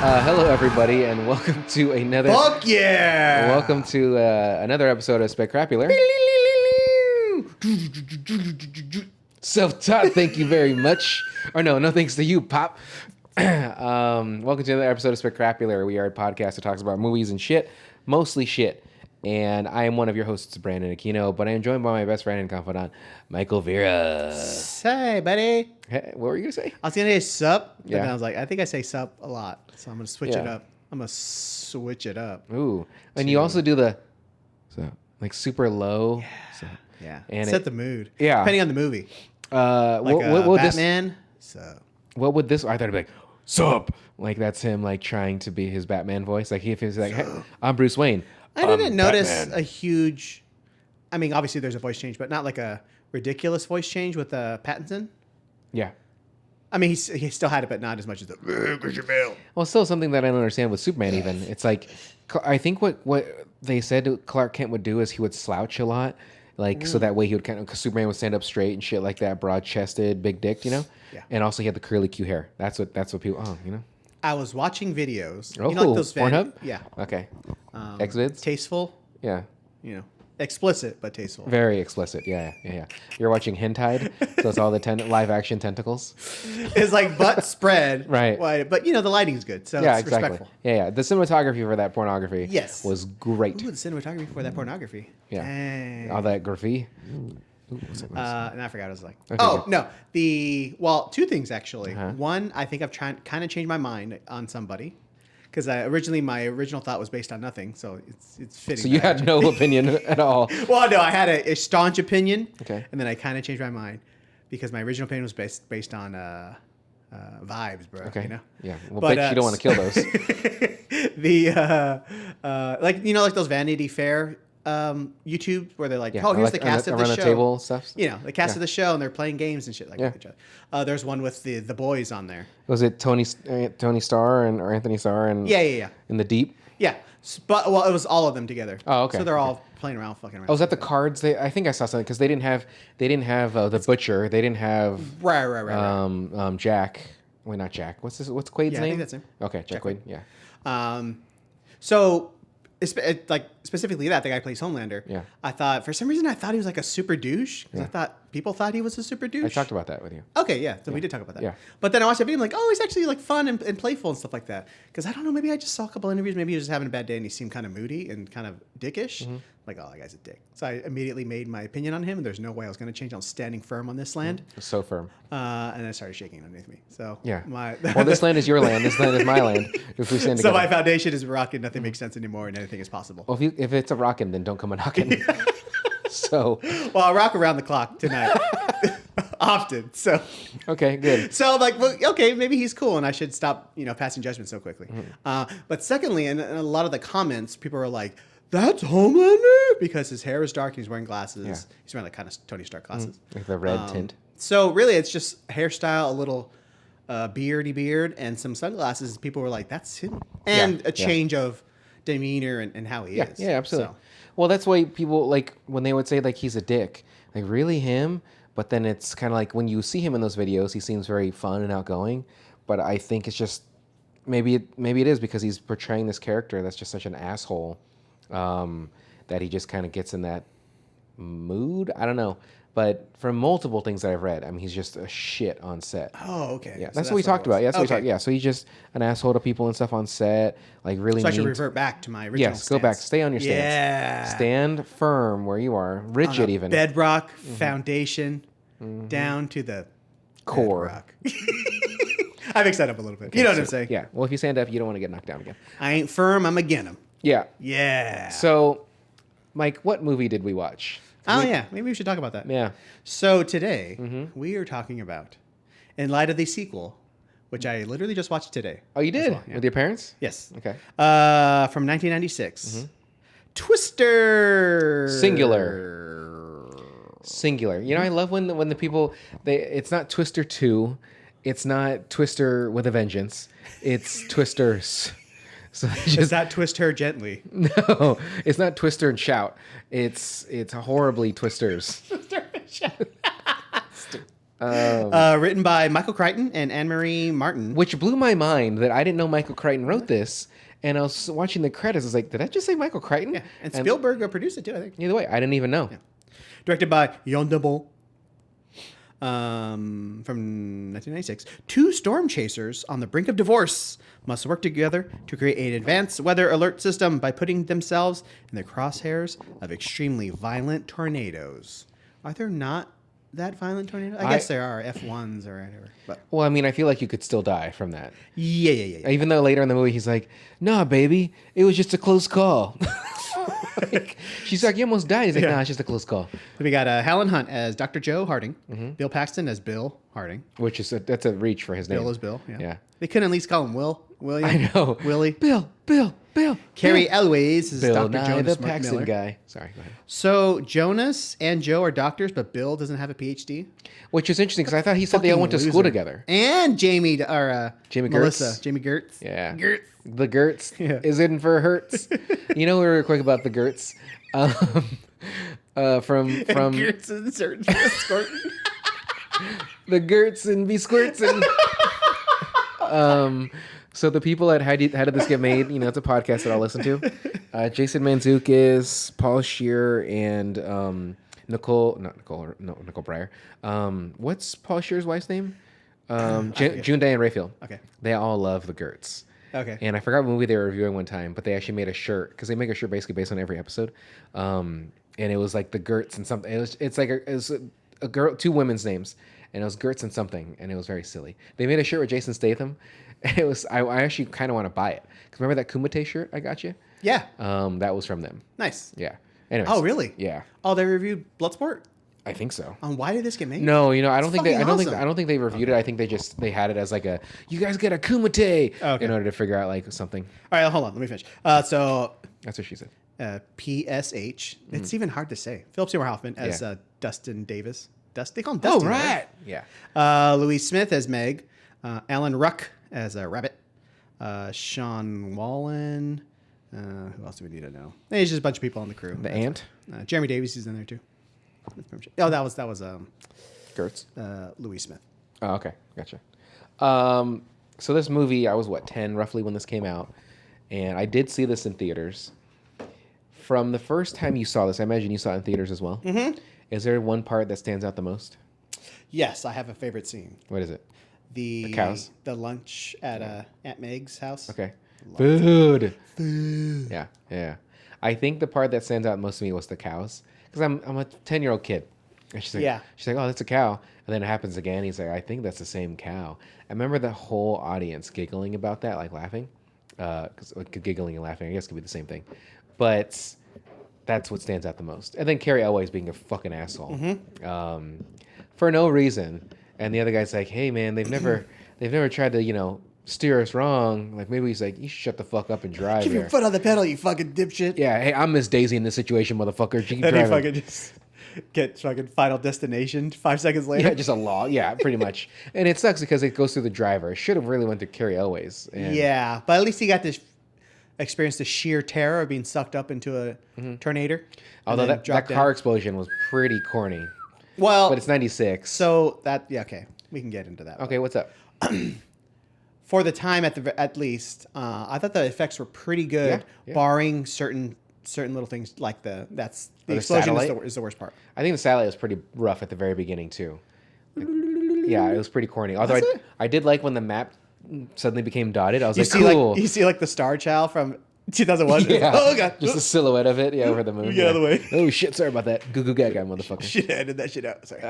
Hello, everybody, and welcome to another. Fuck yeah! Welcome to another episode of Specrapular. Self-taught. Thank you very much. Or no thanks to you, Pop. Welcome to another episode of Specrapular. We are a podcast that talks about movies and shit, mostly shit. And I am one of your hosts, Brandon Aquino, but I am joined by my best friend and confidant, Michael Vera. Hey, buddy. Hey, what were you gonna say? I was gonna say sup, but Yeah. then I was like, I think I say sup a lot, so I'm gonna switch it up. Ooh, and you also do the like super low. Yeah, and set the mood. Yeah, depending on the movie. What Batman. What would this? I thought it'd be like sup, like that's him like trying to be his Batman voice. Like if he's like, hey, I'm Bruce Wayne. I didn't notice Batman. a huge. I mean, obviously there's a voice change, but not like a ridiculous voice change with Pattinson. Yeah. I mean, he still had it, but not as much as the Christian Bale. Well, still something that I don't understand with Superman. Even it's like, I think what they said Clark Kent would do is he would slouch a lot, like so that way he would kind of, because Superman would stand up straight and shit like that, broad chested, big dick, you know. Yeah. And also he had the curly Q hair. That's what people. Oh, you know. I was watching videos. Oh, you know, like those Pornhub? Yeah. Okay. Xvids. Tasteful. Yeah. You know, explicit but tasteful. Very explicit. Yeah. You're watching Hentai, so it's all the live action tentacles. It's like butt spread. Right. Wide, but, you know, the lighting's good, so Yeah, it's exactly. respectful. Yeah. The cinematography for that pornography was great. Ooh, the cinematography for that pornography. Yeah. Dang. All that graffiti. Ooh, And I forgot what I was like. Okay, oh, good. no. Two things, actually. Uh-huh. One, I think I've kind of changed my mind on somebody. Because my original thought was based on nothing, so it's fitting. So you had no opinion at all. Well, no, I had a staunch opinion. Okay. And then I kind of changed my mind because my original opinion was based on vibes, bro. Okay. You know? Yeah. Well, bitch, you don't want to kill those. like those Vanity Fair YouTube where they're like, Yeah. oh, here's like the cast of the around show. the table stuff. You know, the cast of the show, and they're playing games and shit like Yeah. that with each other. There's one with the boys on there. Was it Tony Starr or Anthony Starr and Yeah. in the deep? Yeah. But it was all of them together. Oh, okay. So they're all playing around, fucking around. Oh, was that the cards? I think I saw something because they didn't have the butcher. They didn't have Right. Jack. Wait, not Jack. What's Quaid's Yeah, I name? think that's him. Okay, Jack Quaid. Yeah. So, like specifically that the guy plays Homelander. Yeah. I thought for some reason he was like a super douche because I thought people thought he was a super douche. I talked about that with you. Okay, yeah. So we did talk about that. Yeah. But then I watched the video. I'm like, oh, he's actually like fun and playful and stuff like that. Because I don't know, maybe I just saw a couple interviews. Maybe he was just having a bad day and he seemed kind of moody and kind of dickish. Mm-hmm. Like, oh, that guy's a dick. So I immediately made my opinion on him. And there's no way I was going to change. I was standing firm on this land. So firm. And then I started shaking underneath me. So Yeah. My Well, this land is your land. This land is my land. If we stand so together. my foundation is rock and nothing makes sense anymore and anything is possible. Well, if it's a rockin', then don't come a knockin'. So. Well, I rock around the clock tonight. Often. So. Okay, good. So like, well, okay, maybe he's cool, and I should stop, passing judgment so quickly. But secondly, and a lot of the comments, people are like, "That's Homelander," because his hair is dark, and he's wearing glasses. Yeah. He's wearing like kind of Tony Stark glasses, Like the red tint. So really, it's just hairstyle, a little beard, and some sunglasses. People were like, "That's him," and a change of demeanor and how he is. Yeah, absolutely. So, Well, that's why people like when they would say like he's a dick, like really him. But then it's kind of like when you see him in those videos, he seems very fun and outgoing. But I think it's just maybe it is because he's portraying this character that's just such an asshole that he just kind of gets in that mood. I don't know. But from multiple things that I've read, I mean, he's just a shit on set. oh, okay. Yeah, So that's what we talked about. Yeah, that's what we talked. Yeah, so he's just an asshole to people and stuff on set. Like really. So I should mean revert back to my original Yes, go back. Stay on your stance. Yeah. Stand firm where you are. Rigid even. Bedrock foundation down to the Core. bedrock. I mixed that up a little bit. You know what I'm saying? Yeah. Well, if you stand up, you don't want to get knocked down again. I ain't firm. I'm again him. Yeah. Yeah. So, Mike, what movie did we watch? Yeah. Maybe we should talk about that. Yeah. So today we are talking about, in light of the sequel, which I literally just watched today. Oh, you did? well, yeah. With your parents? Yes. Okay. From 1996. Twister. Singular. You know, I love when the people it's not Twister 2, it's not Twister with a Vengeance, it's Twisters. So Does that twist her gently? No, it's not Twister and Shout. It's horribly Twisters. Written by Michael Crichton and Anne-Marie Martin. Which blew my mind that I didn't know Michael Crichton wrote this. And I was watching the credits. I was like, did I just say Michael Crichton? Yeah, and Spielberg produced it too, I think. Either way, I didn't even know. Yeah. Directed by Jan de Bont. From 1996. Two storm chasers on the brink of divorce must work together to create an advanced weather alert system by putting themselves in the crosshairs of extremely violent tornadoes. Are there not that violent tornadoes? I guess there are F1s or whatever. But. Well, I mean, I feel like you could still die from that. Yeah. Even though later in the movie he's like, nah, baby, it was just a close call. Like, she's like, you almost died. He's like, nah, it's just a close call. We got Helen Hunt as Dr. Joe Harding. Bill Paxton as Bill Harding. Which is that's a reach for his name. Bill is Bill. Yeah. They couldn't at least call him William. I know. Willie. Bill. Cary Elwes is Bill Dr. Nye, Jonas the Paxton Miller. guy. Sorry, go ahead. So Jonas and Joe are doctors, but Bill doesn't have a PhD. Which is interesting because I thought he said they all went to school together. And Jami Melissa. Gertz. Jami Gertz. Yeah. Gertz. The Gertz is in for Hertz. You know, we were quick about the Gertz. From Gertz and Skerritt. The Gertz and be squirts and so the people at How Did This Get Made, you know, it's a podcast that I'll listen to. Jason Mantzoukas, Paul Scheer, and Nicole Breyer. What's Paul Scheer's wife's name? June Diane Raphael. Okay. They all love the Gertz. Okay. And I forgot what movie they were reviewing one time, but they actually made a shirt because they make a shirt basically based on every episode. And it was like the Gertz and something. It's like it was a girl, two women's names, and it was Gertz and something, and it was very silly. They made a shirt with Jason Statham. And it was I actually kind of want to buy it because remember that Kumite shirt I got you? Yeah. That was from them. Nice. Yeah. Anyways, Oh, really? Yeah. Oh, they reviewed Bloodsport? I think so. Why did this get made? No, you know, I don't think fucking they reviewed it. I think they had it as like a you guys get a Kumite Okay. in order to figure out like something. All right, hold on. Let me finish. So That's what she said. PSH. It's even hard to say. Phillip Seymour Hoffman as Dustin Davis. They call him Dustin. Oh, right. Yeah. Louise Smith as Meg. Alan Ruck as Rabbit. Sean Wallen. Who else do we need to know? There's just a bunch of people on the crew. The ant. Jeremy Davies is in there too. Oh, that was Gertz. Louise Smith. Oh, okay. Gotcha. So this movie, I was 10 roughly when this came out, and I did see this in theaters. From the first time you saw this, I imagine you saw it in theaters as well. Mm-hmm. Is there one part that stands out the most? Yes, I have a favorite scene. What is it? The cows? The lunch at Aunt Meg's house. Okay. Food. Yeah. I think the part that stands out most to me was the cows. Because I'm a 10-year-old kid. And she's like, oh, that's a cow. And then it happens again. He's like, I think that's the same cow. I remember the whole audience giggling about that, like laughing. Because giggling and laughing, I guess, could be the same thing. But that's what stands out the most. And then Cary Elwes being a fucking asshole. Mm-hmm. For no reason. And the other guy's like, hey, man, they've never tried to, steer us wrong. Like, maybe he's like, you should shut the fuck up and drive. Keep your foot on the pedal, you fucking dipshit. Yeah, hey, I'm Miss Daisy in this situation, motherfucker. Keep then driving. he fucking just get fucking Final Destination 5 seconds later. Yeah, just a law. Yeah, pretty much. And it sucks because it goes through the driver. It should have really went to Cary Elwes. Yeah, but at least he got to experience the sheer terror of being sucked up into a tornado. Although that car explosion was pretty corny. Well, but it's 96. So okay, we can get into that. Okay, what's up? For the time, at least, I thought the effects were pretty good, barring certain little things like the explosion is the worst part. I think the satellite was pretty rough at the very beginning too. Yeah, it was pretty corny. Although I did like when the map suddenly became dotted. I was cool. You see like the Star Child from 2001. Yeah. Oh god, just a silhouette of it. Yeah, over the moon. Get out of the way. Oh shit! Sorry about that. Goo goo gaga, motherfucker. Shit, I did that shit out. Sorry.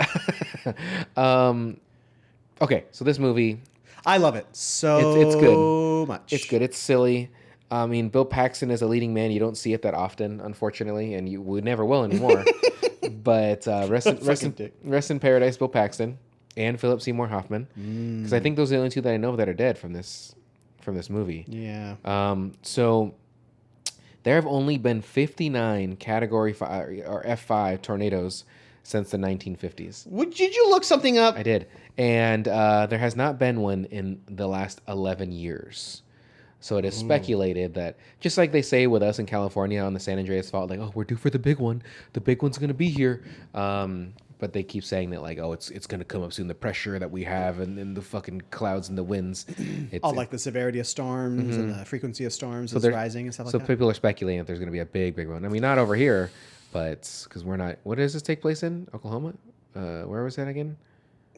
Okay, so this movie. I love it it's good. Much. It's good. It's silly. I mean, Bill Paxton is a leading man. You don't see it that often, unfortunately, and we never will anymore. But rest in paradise, Bill Paxton and Phillip Seymour Hoffman, because I think those are the only two that I know that are dead from this movie. Yeah. So there have only been 59 Category 5 or F5 tornadoes since the 1950s. Did you look something up? I did. And there has not been one in the last 11 years. So it is speculated that, just like they say with us in California on the San Andreas Fault, like, oh, we're due for the big one. The big one's going to be here. but they keep saying that like, oh, it's going to come up soon. The pressure that we have and the fucking clouds and the winds. Like the severity of storms and the frequency of storms is rising and stuff like so that. people are speculating that there's going to be a big one. I mean, not over here, but because we're not. What does this take place in? Oklahoma? Where was that again?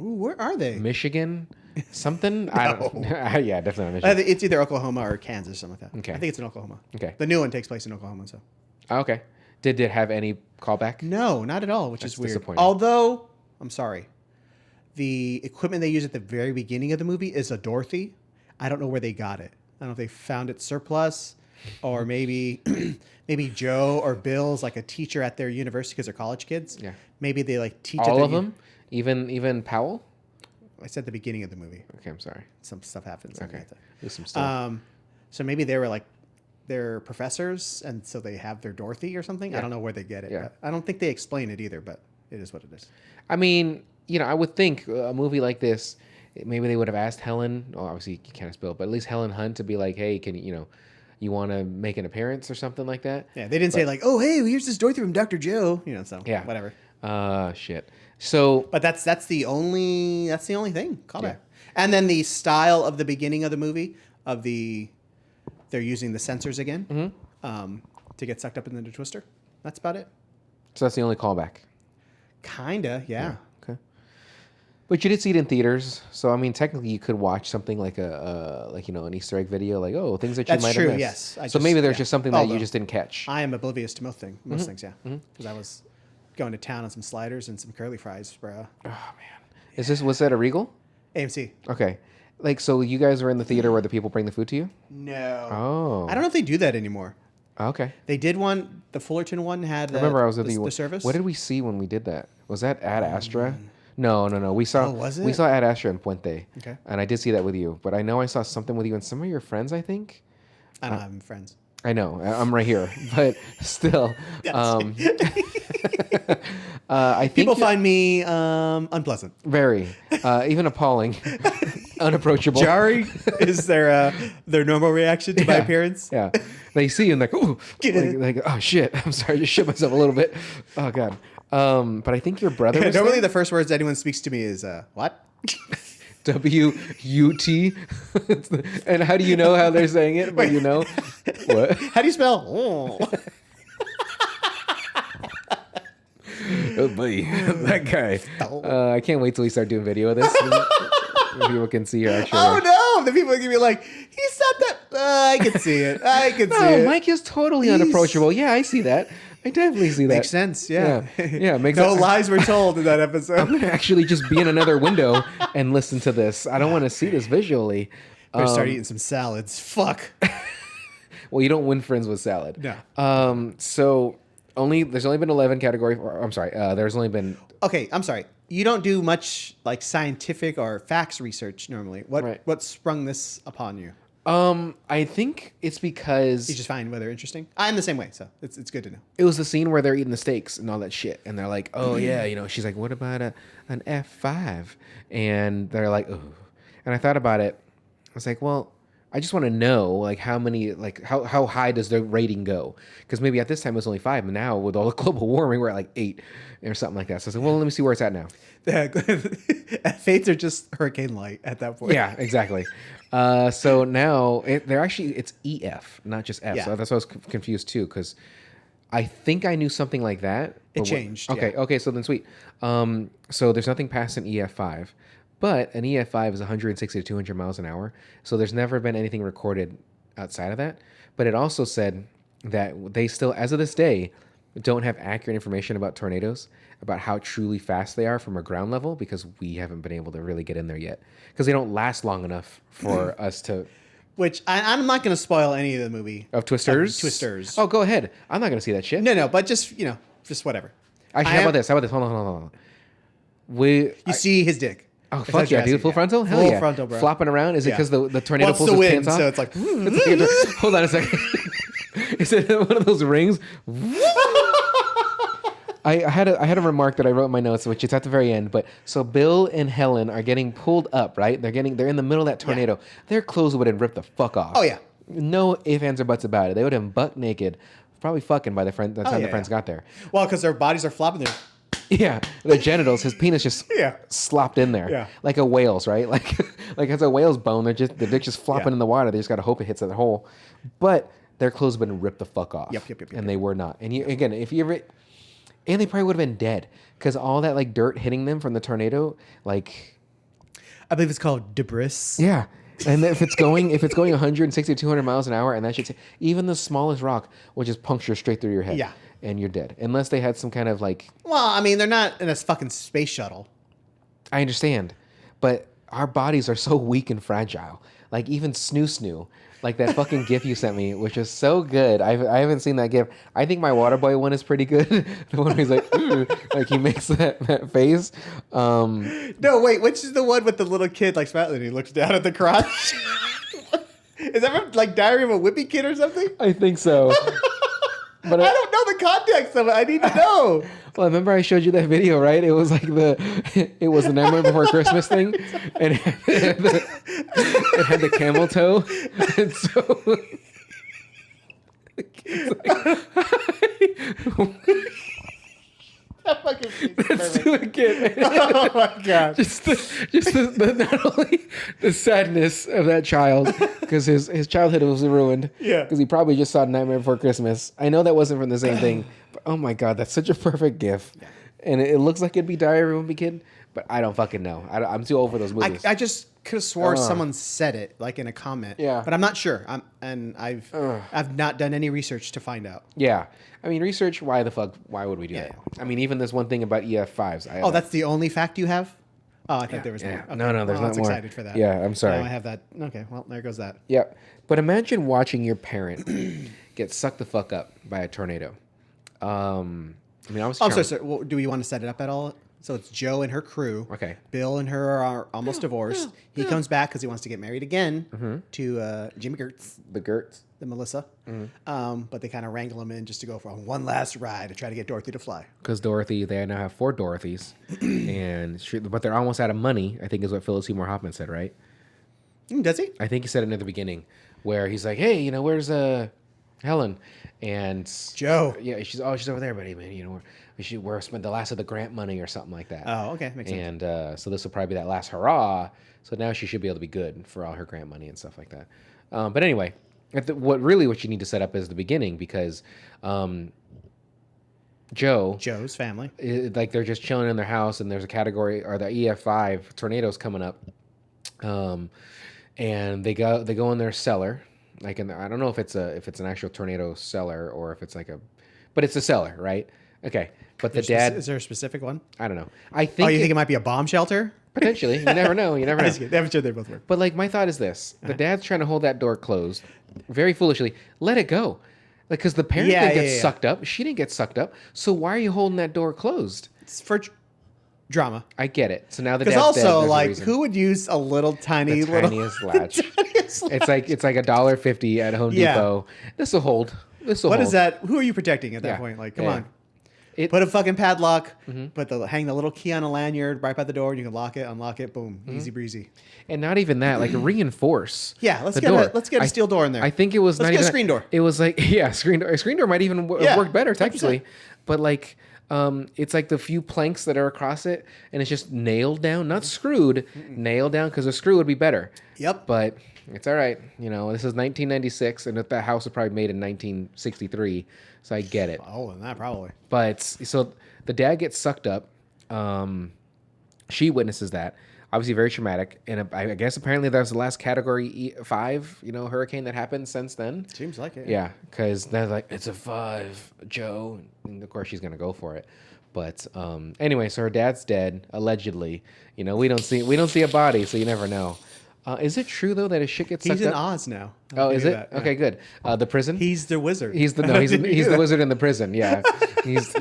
Ooh, where are they? Michigan? Something? I don't. Yeah, definitely not Michigan. It's either Oklahoma or Kansas or something like that. Okay. I think it's in Oklahoma. Okay. The new one takes place in Oklahoma. So. Okay. Did it have any callback? No, not at all, which That's is weird. disappointing. Although, I'm sorry, the equipment they use at the very beginning of the movie is a Dorothy. I don't know where they got it. I don't know if they found it surplus, or maybe maybe Joe or Bill's like a teacher at their university because they're college kids. Yeah. Maybe they like teach all of them, even Powell. I said the beginning of the movie. Okay, I'm sorry. Some stuff happens. Okay, Like that. there's some stuff. So maybe they were like they're professors, and so they have their Dorothy or something. Yeah. I don't know where they get it. Yeah. But I don't think they explain it either, but it is what it is. I mean, I would think a movie like this, maybe they would have asked Helen. Well, obviously you can't spill, but at least Helen Hunt to be like, hey, can you want to make an appearance or something like that? Yeah, they didn't say like, oh, hey, here's this Dorothy from Dr. Joe. So Yeah. whatever. Shit. So, But that's the only thing. Callback. Yeah. And then the style of the beginning of the movie they're using the sensors again to get sucked up into the twister. That's about it. so that's the only callback. Kinda, yeah. Okay. But you did see it in theaters, so I mean, technically, you could watch something like an Easter egg video, like things that you That's might true, have missed. yes. So maybe there's yeah. just something that you Although- just didn't catch. I am oblivious to most things, yeah. Because I was going to town on some sliders and some curly fries for Oh man, was that a Regal? AMC. Okay, like so you guys were in the theater where the people bring the food to you. No. Oh, I don't know if they do that anymore. Okay. They did one. The Fullerton one had. Remember, I was with you. The service. What did we see when we did that? Was that Ad Astra? No. We saw. Oh, was We it? saw Ad Astra in Puente. Okay. And I did see that with you, but I know I saw something with you and some of your friends. I think. I don't have any friends. I know. I'm right here, but still. I think People find me unpleasant. very, even appalling, unapproachable. Jarring is their normal reaction to my Yeah. appearance. Yeah, they see you and like, oh, Get it. like, oh shit. I'm sorry, I just shit myself a little bit. Oh god. But I think your brother. Was Normally, there? the first words anyone speaks to me is what? W-U-T. And how do you know how they're saying it? But what? How do you spell? Oh. Oh boy, that guy. I can't wait till we start doing video of this. People can see your actual. Oh no! The people are gonna be like, he's not that. I can see it. I can see No, it. Mike is totally unapproachable. Yeah, I see that. I definitely see that. Makes sense. Yeah. Makes No sense. lies were told in that episode. I'm gonna actually just be in another window and listen to this. I don't want to see this visually. Better start eating some salads. Fuck. Well, you don't win friends with salad. No. So there's only been 11 categories. I'm sorry. There's only been. Okay, I'm sorry. You don't do much like scientific or facts research normally. What sprung this upon you? I think it's because You just find weather interesting. I'm the same way, so it's good to know. it was the scene where they're eating the steaks and all that shit, and they're like, "Oh yeah," she's like, "What about an F5?" And they're like, "Oh," and I thought about it. I was like, "Well, I just want to know like how many, like how high does the rating go? Because maybe at this time it was only 5, and now with all the global warming we're at like 8 or something like that." So I was like, "Well, let me see where it's at now." Fates are just hurricane light at that point. Yeah, exactly. So now it's EF, not just F. Yeah. So that's why I was confused too, because I think I knew something like that. It but changed, Okay, yeah. okay. So then sweet. So there's nothing past an EF5, but an EF5 is 160 to 200 miles an hour. So there's never been anything recorded outside of that. But it also said that they still, as of this day, don't have accurate information about tornadoes, about how truly fast they are from a ground level, because we haven't been able to really get in there yet, because they don't last long enough for us to. Which I'm not going to spoil any of the movie. Of Twisters? Twisters. Oh, go ahead. I'm not going to see that shit. No, but just just whatever. Actually, how about this? Hold on. You see his dick. Oh, If fuck that's yeah, what dude. you're Full asking. frontal? Hell Full yeah. frontal, bro. Flopping around? Is it Yeah. because the tornado Well, it's pulls the his wind, pants off? so it's like. Hold on a second. Is it one of those rings? I had a remark that I wrote in my notes, which is at the very end. But so Bill and Helen are getting pulled up, right? They're in the middle of that tornado. Their clothes would have ripped the fuck off. Oh, yeah. No ifs, ands, or buts about it. They would have been buck naked, probably fucking by the time the friends got there. Well, because their bodies are flopping there. Yeah, their genitals. His penis just slopped in there. Yeah. Like a whale's, right? Like it's a whale's bone. They're just the dick just flopping in the water. They just gotta hope it hits that hole. But their clothes have been ripped the fuck off. Yep. And they were not. And again, if you ever, and they probably would have been dead because all that like dirt hitting them from the tornado, like. I believe it's called debris. Yeah. And if it's going 160 to 200 miles an hour, and that should even the smallest rock will just puncture straight through your head. Yeah. And you're dead. Unless they had some kind of like. Well, I mean, they're not in a fucking space shuttle. I understand. But our bodies are so weak and fragile. Like even Snoo, like that fucking GIF you sent me, which is so good. I haven't seen that GIF. I think my Waterboy one is pretty good. The one where he's like, ooh, like he makes that face. No, wait, which is the one with the little kid like smiling and he looks down at the crotch? Is that from, like Diary of a Wimpy Kid or something? I think so. But I don't know the context of it. I need to know. Well, I remember I showed you that video, right? It was like it was the Nightmare Before Christmas thing, and it had the camel toe, and so That fucking piece is let's perfect. do it again. Oh my god! Just the not only the sadness of that child because his childhood was ruined. Yeah. Because he probably just saw Nightmare Before Christmas. I know that wasn't from the same thing, but oh my god, that's such a perfect GIF. Yeah. And it looks like it'd be Diary of a Wimpy Kid, but I don't fucking know. I'm too old for those movies. I just could have swore someone said it like in a comment. Yeah. But I'm not sure. I've not done any research to find out. Yeah. I mean, research, why would we do that? I mean, even this one thing about EF5s. Oh, that's the only fact you have? Oh, I thought there was more. Okay. No, there's not I was more. excited for that. Yeah, I'm sorry. Now I have that. Okay, well, there goes that. Yeah. But imagine watching your parent get sucked the fuck up by a tornado. I mean, I was So well, do we want to set it up at all? So it's Joe and her crew. Okay. Bill and her are almost divorced. He comes back because he wants to get married again to Jimmy Gertz, the Gertz. the Melissa. But they kind of wrangle him in just to go for one last ride to try to get Dorothy to fly. Because Dorothy, they now have 4 Dorothys, but they're almost out of money. I think is what Phillip Seymour Hoffman said, right? Does he? I think he said it in the beginning, where he's like, "Hey, where's Helen?" And Joe. Yeah, she's over there, buddy. Man, we're spent the last of the grant money or something like that. Oh, okay, makes sense. And so this will probably be that last hurrah. So now she should be able to be good for all her grant money and stuff like that. But anyway, what you need to set up is the beginning because Joe's family, like they're just chilling in their house and there's a category or the EF5 tornadoes coming up, and they go in their cellar, like I don't know if it's an actual tornado cellar or if it's but it's a cellar, right? Okay, but the dad is there a specific one? I don't know. I think. Oh, you think it might be a bomb shelter? Potentially, you never know. You never know. I'm sure they both work. But like my thought is this: the dad's trying to hold that door closed, very foolishly. Let it go, like because the parent didn't get sucked up. She didn't get sucked up. So why are you holding that door closed? It's for drama. I get it. So now the dad's because dead, also there's a like reason. who would use a little tiny the tiniest latch? It's like $1.50 at Home Depot. This will hold. What is that? Who are you protecting at that point? Like, come on. Put a fucking padlock. Hang the little key on a lanyard right by the door. And you can lock it, unlock it. Boom, easy breezy. And not even that, like reinforce. Yeah, let's the get a steel door in there. I think it was let's not get even a screen door. It was like a screen door. A screen door might even work better technically, 100%. but like it's like the few planks that are across it, and it's just nailed down, not screwed, nailed down because a screw would be better. Yep. But it's all right. This is 1996, and that house was probably made in 1963, so I get it. Oh, and that probably. But so the dad gets sucked up. She witnesses that. Obviously very traumatic. And I guess apparently that was the last category 5, hurricane that happened since then. Seems like it. Yeah, because they're like, it's a 5, Joe. And of course she's going to go for it. But anyway, so her dad's dead, allegedly. We don't see a body, so you never know. Is it true though that his shit gets sucked up? He's in Oz now. Oh, is it? Yeah. Okay, good. The prison? He's the wizard. He's the wizard in the prison. Yeah, he's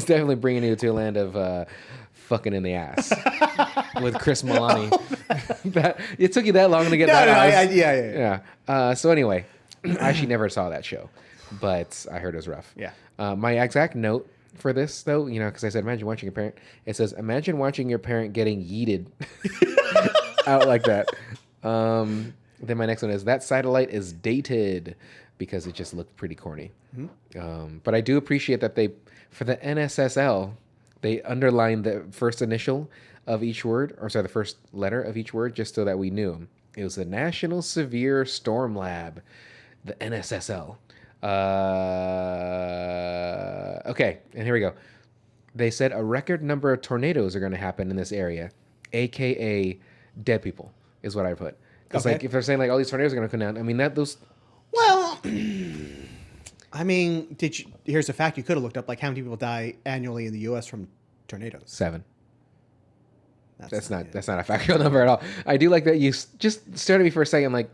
definitely bringing you to a land of fucking in the ass with Chris Milani. It took you that long to get that. Yeah. So anyway, I actually never saw that show, but I heard it was rough. Yeah. My exact note for this though, because I said imagine watching your parent. It says imagine watching your parent getting yeeted out like that. Then my next one is that satellite is dated because it just looked pretty corny. But I do appreciate that for the NSSL, They underlined the first initial of each word, or sorry, the first letter of each word, just so that we knew. It was the National Severe Storm Lab, the NSSL. Okay, and here we go. They said a record number of tornadoes are going to happen in this area, aka dead people, is what I put. Because like if they're saying like all these tornadoes are going to come down, I mean those. Well, I mean, here's a fact you could have looked up: like how many people die annually in the U.S. from tornadoes? 7. That's not a factual number at all. I do like that you just stared at me for a second, like,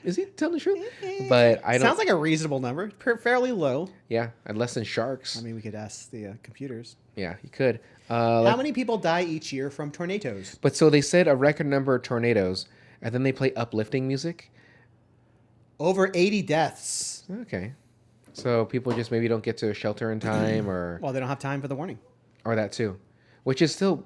is he telling the truth? But I don't. Sounds like a reasonable number, fairly low. Yeah, and less than sharks. I mean, we could ask the computers. Yeah, you could. How many people die each year from tornadoes? But so they said a record number of tornadoes, and then they play uplifting music. Over 80 deaths. Okay, so people just maybe don't get to a shelter in time, or Well, they don't have time for the warning. Or that too, which is still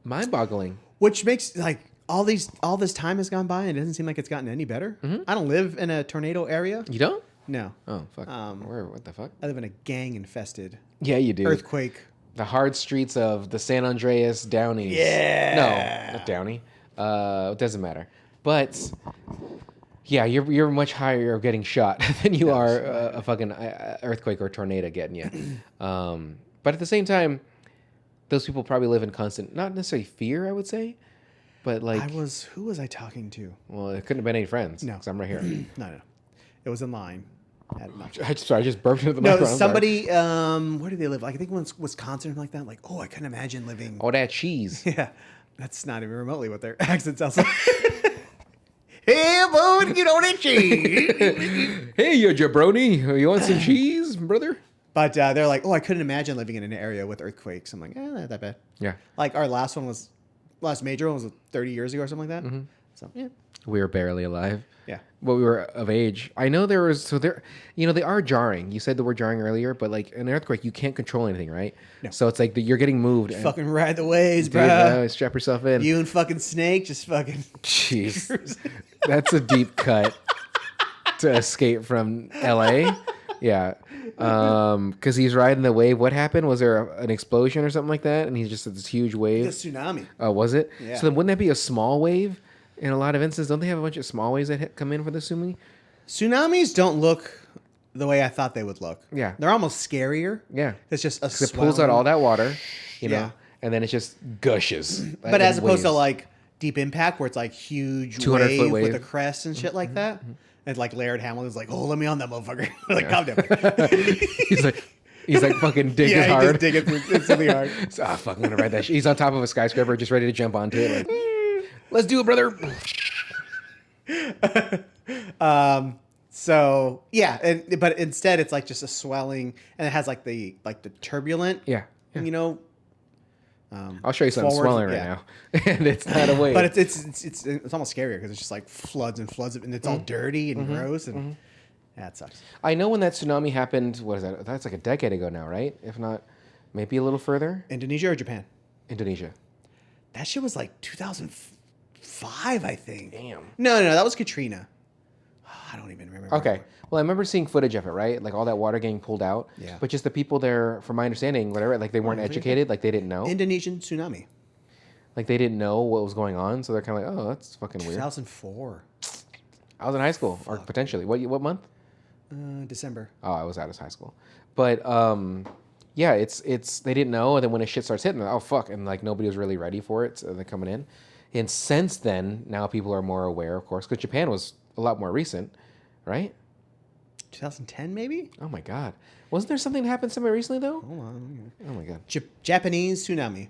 mind-boggling. Which makes like all this time has gone by and it doesn't seem like it's gotten any better. Mm-hmm. I don't live in a tornado area. You don't? No. Oh fuck. What the fuck? I live in a gang-infested Yeah, you do. earthquake. The hard streets of the San Andreas Downies. Yeah. No, not Downey. It doesn't matter. But yeah, you're much higher of getting shot than you are a fucking earthquake or tornado getting you. But at the same time, those people probably live in constant, not necessarily fear, I would say, but like... Who was I talking to? Well, it couldn't have been any friends. No. Because I'm right here. No. It was in line. I just burped into the microphone. No, somebody, where do they live? Like, I think it was Wisconsin or something like that. Like, I couldn't imagine living... Oh, that cheese. Yeah. That's not even remotely what their accent sounds like. Hey, boy, get on that cheese. Hey, you jabroni. You want some cheese, brother? But they're like, I couldn't imagine living in an area with earthquakes. I'm like, not that bad. Yeah. Like our last major one was 30 years ago or something like that. Mm-hmm. So, yeah. We were barely alive. Yeah. But we were of age. I know they are jarring. You said the word jarring earlier, but like an earthquake, you can't control anything, right? No. So it's like you're getting moved. Fucking ride the waves, Dude, bro. strap yourself in. You and fucking Snake just fucking... Jeez. That's a deep cut to escape from L.A. Yeah. Because he's riding the wave. What happened? Was there an explosion or something like that? And he's just at this huge wave. A tsunami. Oh, was it? Yeah. So then wouldn't that be a small wave? In a lot of instances, don't they have a bunch of small waves that come in for the tsunami? Tsunamis don't look the way I thought they would look. Yeah. They're almost scarier. Yeah. It's just a It pulls out all that water, you know, Yeah. and then it just gushes. But as opposed to like Deep Impact, where it's like huge 200-foot with wave. a crest and shit like that. And like Laird Hamilton's like, let me on that motherfucker. Like, calm down. He's like fucking digging Yeah, hard. just digging it's really hard. So, fuck, I'm gonna ride that shit. He's on top of a skyscraper, just ready to jump onto it. Like, let's do it, brother. So yeah, but instead it's like just a swelling, and it has like the turbulent. Yeah. You know. I'll show you something forward, swelling right now, and it's not a wave. But it's almost scarier because it's just like floods and floods, and it's all dirty and gross, and that sucks. I know when that tsunami happened. What is that? That's like a decade ago now, right? If not, maybe a little further. Indonesia or Japan? Indonesia. That shit was like 2005, I think. Damn. No, that was Katrina. I don't even remember. Okay. Well, I remember seeing footage of it, right? Like all that water getting pulled out. Yeah. But just the people there, from my understanding, whatever, like they weren't educated, like they didn't know. Indonesian tsunami. Like they didn't know what was going on, so they're kind of like, oh, that's fucking weird. 2004. I was in high school, or potentially. What month? December. Oh, I was out of high school. But yeah, it's they didn't know, and then when the shit starts hitting, oh fuck, and like nobody was really ready for it, so they're coming in. And since then, now people are more aware, of course, because Japan was a lot more recent, right? 2010 maybe? Oh my god, wasn't there something that happened somewhere recently though? Hold on. Oh my god. Japanese tsunami.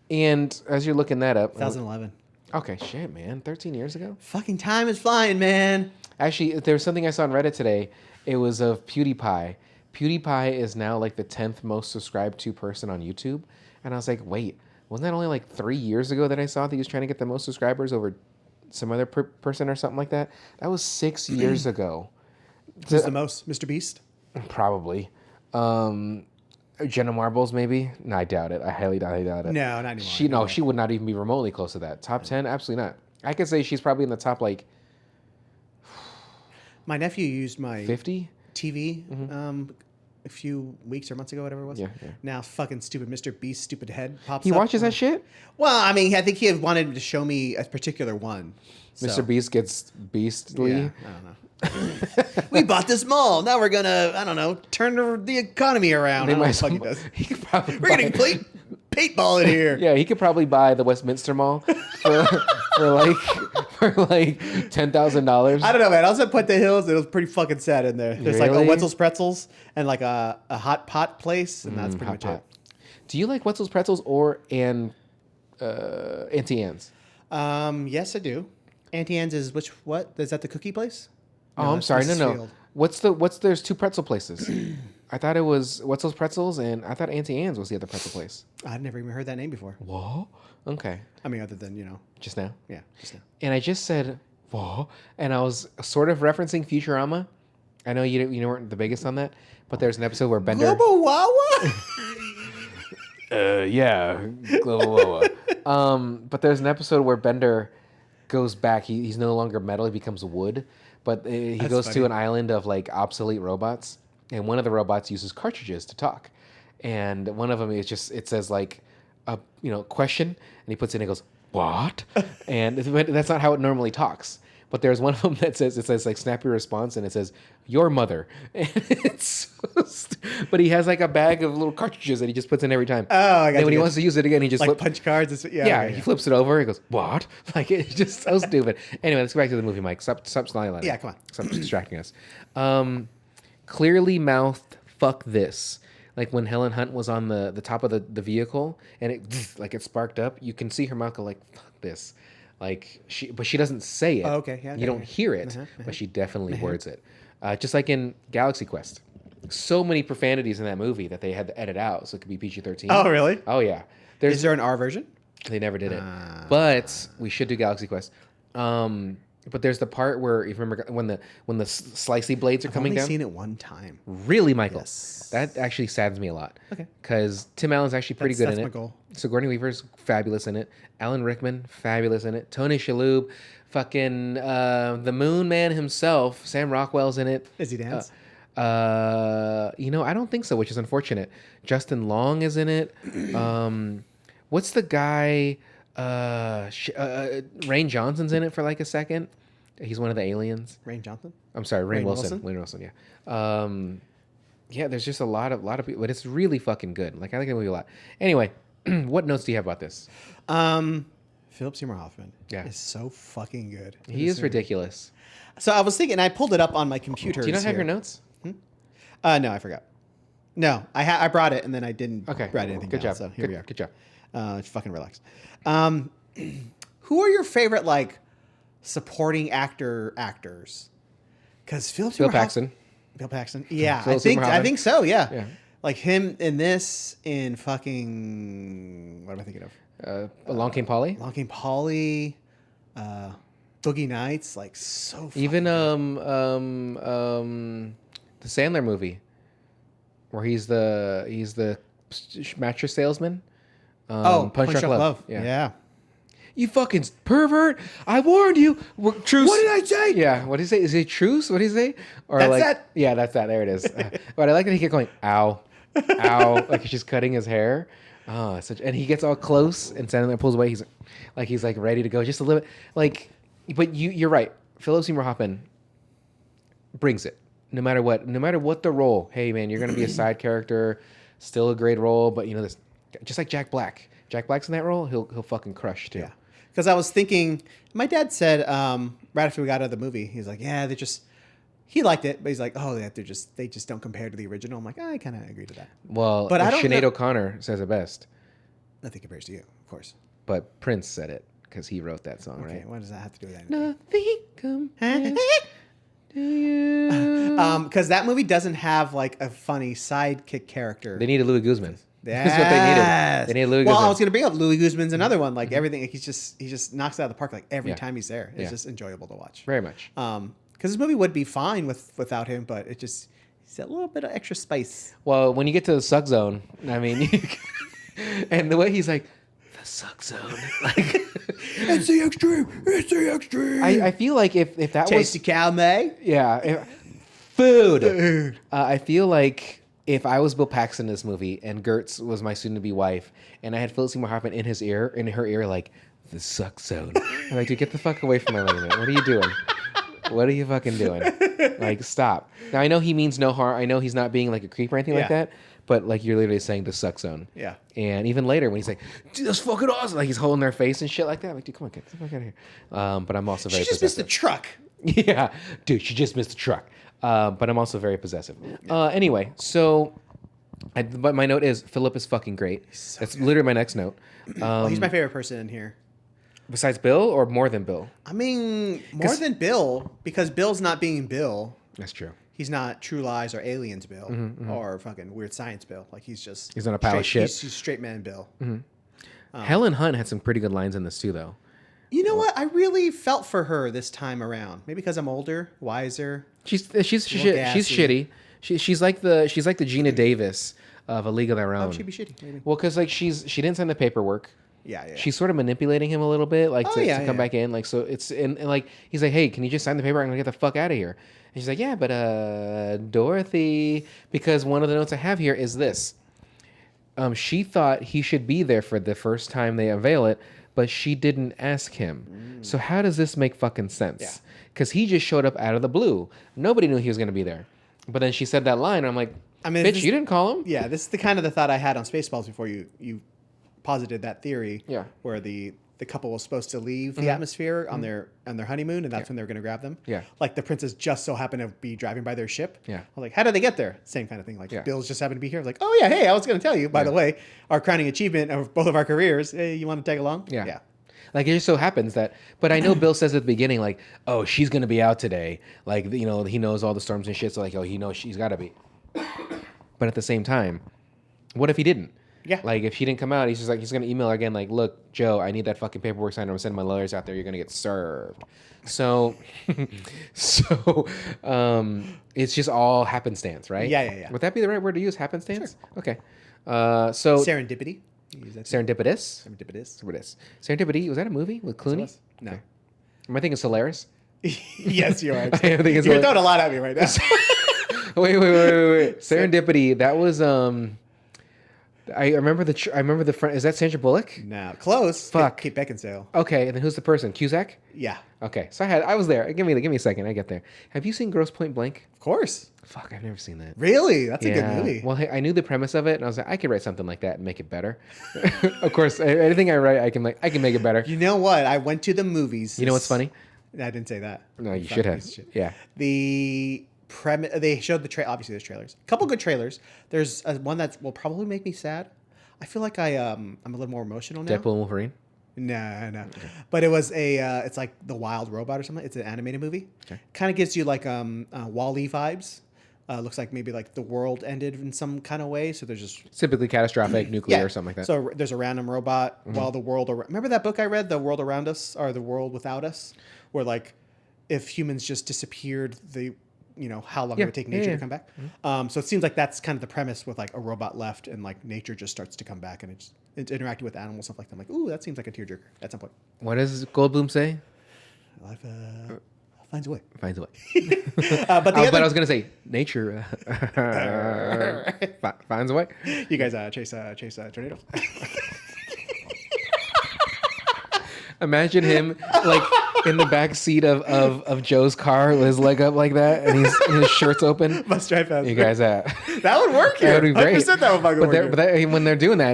And as you're looking that up, 2011. Okay, shit, man, 13 years ago. Fucking time is flying, man. Actually, there was something I saw on Reddit today. It was of PewDiePie. PewDiePie is now like the 10th most subscribed to person on YouTube. And I was like, wait, wasn't that only like 3 years ago that I saw that he was trying to get the most subscribers over some other person or something like that? That was 6 years ago. Who's the most? Mr. Beast? Probably. Jenna Marbles, maybe? No, I doubt it. I highly doubt it. No, not anymore. She would not even be remotely close to that. Top 10? Absolutely not. I could say she's probably in the top like... My nephew used my 50? TV a few weeks or months ago, whatever it was. Yeah. Now fucking stupid Mr. Beast, stupid head pops He up. watches that shit? Well, I mean, I think he had wanted to show me a particular one. Mr. Beast gets beastly. Yeah, I don't know. We bought this mall. Now we're gonna, I don't know, turn the economy around. I don't know what the fuck he does. He could probably We're gonna play paintball in here. Yeah, he could probably buy the Westminster Mall for like $10,000. I don't know, man. I was at Puente Hills. It was pretty fucking sad in there. There's like a Really? Wetzel's Pretzels and like a hot pot place, and that's pretty much Hot it. Pot. Do you like Wetzel's Pretzels or Auntie Anne's? Yes, I do. Auntie Anne's is what? Is that the cookie place? Oh, No, I'm that's sorry. Mrs. No. Field. There's two pretzel places. I thought it was Wetzel's Pretzels, and I thought Auntie Anne's was the other pretzel place. I'd never even heard that name before. Whoa. Okay. I mean, other than, Just now. yeah, just now. And I just said whoa, and I was sort of referencing Futurama. I know you weren't the biggest on that, but there's an episode where Bender. Global Wawa? Yeah, Global Wawa. But there's an episode where Bender goes back. He's no longer metal. He becomes wood. But he goes to an island of like obsolete robots, and one of the robots uses cartridges to talk, and one of them is it says like a question, and he puts it in and goes what, and that's not how it normally talks. But there's one of them that says like snap your response, and it says your mother, and but he has like a bag of little cartridges that he just puts in every time. Oh, I got And when he wants to use it again, he just like punch cards. he flips it over. He goes, "What?" Like it's just so stupid. Anyway, let's go back to the movie, Mike. Stop smiling at it. Yeah, come on. Stop distracting us. Clearly mouthed, "Fuck this." Like when Helen Hunt was on the top of the vehicle and it sparked up, you can see her mouth go like, "Fuck this." Like she doesn't say it. Oh, okay, yeah, You don't okay. hear it, but she definitely words it. Just like in Galaxy Quest. So many profanities in that movie that they had to edit out so it could be PG-13. Oh, really? Oh yeah. Is there an R version? They never did it. But we should do Galaxy Quest. But there's the part where, if you remember, when the slicey blades are coming I've only down. seen it one time. Really, Michael? Yes. That actually saddens me a lot. Okay. Because Tim Allen's actually pretty good That's in my it. goal. Sigourney Weaver's fabulous in it. Alan Rickman, fabulous in it. Tony Shalhoub, fucking the Moon Man himself, Sam Rockwell's in it. Does he dance? I don't think so, which is unfortunate. Justin Long is in it. What's the guy? Rain Johnson's in it for like a second. He's one of the aliens. Rain Johnson? I'm sorry, Rain Rainn Wilson. Rainn Wilson, yeah. Yeah, there's just a lot of people, but it's really fucking good. Like I like the movie a lot. Anyway, what notes do you have about this? Phillip Seymour Hoffman is so fucking good. He is ridiculous. So I was thinking, I pulled it up on my computer. Do you not have your notes? No, I forgot. No, I brought it and then I didn't Okay. write anything Good down. job. So here we are. Good job. Fucking relax. Who are your favorite like supporting actors? Because Bill Paxton. Bill Paxton. Yeah, Phillip Seymour I Hoffman. think so. Yeah. Yeah. Like him in this, in fucking what am I thinking of? Along Came Polly. Long Came Polly, Boogie Nights. Like so. Even good. the Sandler movie, where he's the mattress salesman. Punch Drunk Love. Yeah. You fucking pervert! I warned you. Truce. What did I say? Yeah. What did he say? Is it truce? What did he say? Or That's like, that. Yeah, that's that. There it is. But I like that he kept going, ow, ow, like he's just cutting his hair. Oh, and he gets all close and Sandler pulls away. He's like ready to go, just a little bit. Like, but you're right. Phillip Seymour Hoffman brings it. No matter what the role. Hey man, you're gonna be a side character, still a great role. But this, just like Jack Black. Jack Black's in that role. He'll fucking crush too. Yeah. Because I was thinking, my dad said right after we got out of the movie, he's like, yeah, he liked it, but he's like, oh, they just don't compare to the original. I'm like, I kind of agree to that. Well, but Sinead O'Connor says it best. Nothing compares to you, of course. But Prince said it because he wrote that song, Okay, right? what does that have to do with that? Nothing compares to you. Because that movie doesn't have like a funny sidekick character. They needed Louis Guzman. That's what they needed. They needed Louis Guzman. Well, I was going to bring up Louis Guzman's another one. Like everything, he just knocks it out of the park. Like every time he's there, it's just enjoyable to watch. Very much. Because this movie would be fine without him, but he's a little bit of extra spice. Well, when you get to the suck zone, I mean, and the way he's like, the suck zone, like It's the extreme. It's the extreme. I feel like if that Tasty was cow may. food. I feel like if I was Bill Paxton in this movie and Gertz was my soon-to-be wife, and I had Phillip Seymour Hoffman in her ear, like, the suck zone. I'm like, dude, get the fuck away from my lady, man. What are you doing? What are you fucking doing? Like, stop. Now, I know he means no harm. I know he's not being like a creep or anything like that, but like, you're literally saying the suck zone. Yeah. And even later when he's like, dude, that's fucking awesome. Like, he's holding their face and shit like that. I'm like, dude, come on, get the fuck out of here. But I'm also very She just possessive. missed the truck. Yeah, dude, she just missed the truck. But I'm also very possessive. Anyway, so, but my note is Phillip is fucking great. That's literally my next note. He's my favorite person in here. Besides Bill or more than Bill? I mean, more than Bill, because Bill's not being Bill. That's true. He's not True Lies or Aliens Bill or fucking Weird Science Bill. Like, he's just... He's on a pile of shit. He's straight man Bill. Helen Hunt had some pretty good lines in this too, though. You know what? I really felt for her this time around. Maybe because I'm older, wiser. She's shitty. She's like the Gina Davis of A League of Their Own. Oh, she'd be shitty, maybe. Well, because like she didn't sign the paperwork. Yeah. She's sort of manipulating him a little bit, like to come back in. Like, so it's and like he's like, hey, can you just sign the paper? I'm gonna get the fuck out of here. And she's like, yeah, but Dorothy, because one of the notes I have here is this. She thought he should be there for the first time they unveil it, but she didn't ask him. So how does this make fucking sense? Yeah. Because he just showed up out of the blue. Nobody knew he was gonna be there. But then she said that line, and I'm like, bitch, you didn't call him? Yeah, this is the kind of the thought I had on Spaceballs before you posited that theory. Yeah. Where the couple was supposed to leave the atmosphere on their honeymoon, and that's when they were going to grab them. Yeah. Like the princess just so happened to be driving by their ship. Yeah. I was like, how did they get there? Same kind of thing. Like Bill's just happened to be here. Like, oh yeah, hey, I was going to tell you. By the way, our crowning achievement of both of our careers. Hey, you want to tag along? Yeah. Like, it just so happens that, but I know Bill says at the beginning, like, oh, she's going to be out today. Like, you know, he knows all the storms and shit. So like, oh, he knows she's got to be. But at the same time, what if he didn't? Yeah. Like, if she didn't come out, he's just like, he's going to email her again, like, look, Joe, I need that fucking paperwork signed. I'm sending my lawyers out there. You're going to get served. So, it's just all happenstance, right? Yeah. Would that be the right word to use, happenstance? Sure. Okay. So Serendipity. Serendipitous? Serendipity. Was that a movie with Clooney? No. Okay. Am I thinking Solaris? Yes, you are. You're throwing a lot at me right now. Wait. Serendipity. That was I remember the front. Is that Sandra Bullock? No, close. Fuck. Kate Beckinsale. Okay, and then who's the person? Cusack? Yeah. Okay, so I was there. Give me a second. I get there. Have you seen Grosse Point Blank? Of course. Fuck, I've never seen that. Really? That's a good movie. Well, hey, I knew the premise of it, and I was like, I could write something like that and make it better. Of course, anything I write, I can make it better. You know what? I went to the movies. You know what's funny? I didn't say that. No, you should have. Yeah. The premise. They showed the obviously there's trailers. A couple good trailers. There's one that will probably make me sad. I feel like I'm a little more emotional now. Deadpool and Wolverine? No. Okay. But it was it's like The Wild Robot or something. It's an animated movie. Okay. Kind of gives you like Wall-E vibes. Looks like maybe like the world ended in some kind of way. So there's just typically catastrophic nuclear or something like that. So there's a random robot while the world. Remember that book I read, The World Around Us or The World Without Us, where like if humans just disappeared, how long it would take nature to come back. So it seems like that's kind of the premise with like a robot left and like nature just starts to come back and it's interacting with animals, stuff like that. I'm like, ooh, that seems like a tearjerker at some point. What does Goldblum say? Life finds a way. Finds a way. But I was gonna say nature finds a way. You guys chase tornadoes. Imagine him like in the back seat of Joe's car with his leg up like that, and his shirt's open. Must drive faster. You guys, that would work here. That would be great. 100% that would fucking work. But when they're doing that,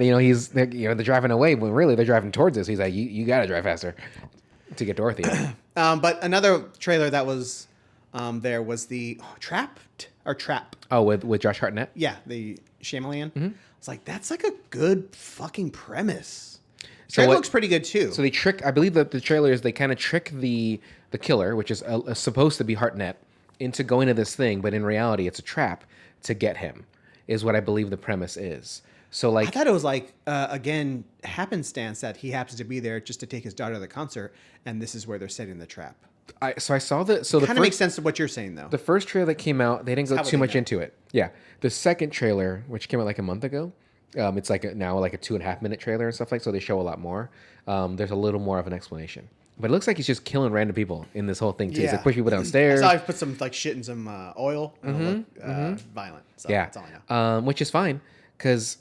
they're driving away when really they're driving towards us. He's like, you gotta drive faster to get Dorothy. But another trailer that was there was the Trap. Oh, with Josh Hartnett. Yeah, the Shyamalan. Mm-hmm. It's like that's like a good fucking premise. Trailer looks pretty good too. So I believe that the trailer is they kind of trick the killer, which is supposed to be Hartnett, into going to this thing, but in reality it's a trap to get him, is what I believe the premise is. So like, I thought it was like again happenstance that he happens to be there just to take his daughter to the concert, and this is where they're setting the trap. I saw the kind of makes sense to what you're saying though. The first trailer that came out, they didn't go too much into it. Yeah, the second trailer, which came out like a month ago. It's like now like a 2.5 minute trailer and stuff like so. They show a lot more. There's a little more of an explanation. But it looks like he's just killing random people in this whole thing too. He's Yeah. like pushing people downstairs. I saw I put some like shit in some oil and it'll look violent. So Yeah, that's all I know. which is fine because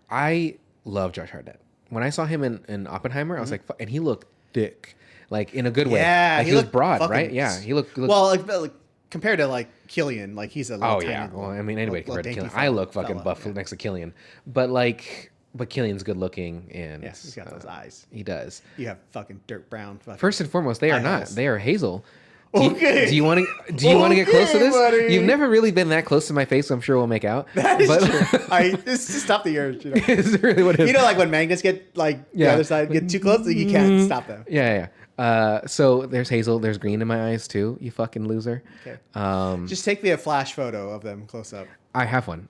I love Josh Hartnett. When I saw him in Oppenheimer, I was like, and he looked thick, like in a good way. Yeah, like he was looked broad, fucking- right? Yeah, he looked Well, like compared to like Killian, like he's a little Oh tiny yeah. little- Well, I mean, anybody little compared to dainty Killian. I look fucking fella, buff yeah. next to Killian, but Killian's good looking and Yeah, he's got those eyes. He does. You have fucking dirt brown. Fucking First and foremost, they are not. eyeballs. They are hazel. Okay. Do you want to? Do you want to get close to this? buddy. You've never really been that close to my face, so I'm sure we'll make out. That is but true. It's to stop the urge. You know? it's really what it is. You know, like when magnets get like the Yeah. other side get too close, you can't stop them. Yeah. So there's hazel. There's green in my eyes too. You fucking loser. Okay. Just take me a flash photo of them close up. I have one.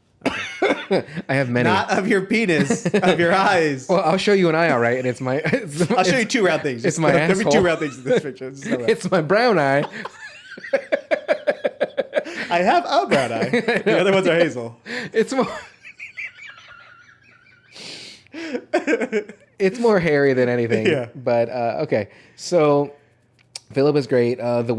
I have many. Not of your penis, of your eyes. Well, I'll show you an eye, all right, and it's my. I'll show you two round things. It's my There'll be asshole. two round things in this picture. Just know that. It's my brown eye. I have a brown eye. The other ones are hazel. It's more. It's more hairy than anything. Yeah. But okay, so Phillip is great. The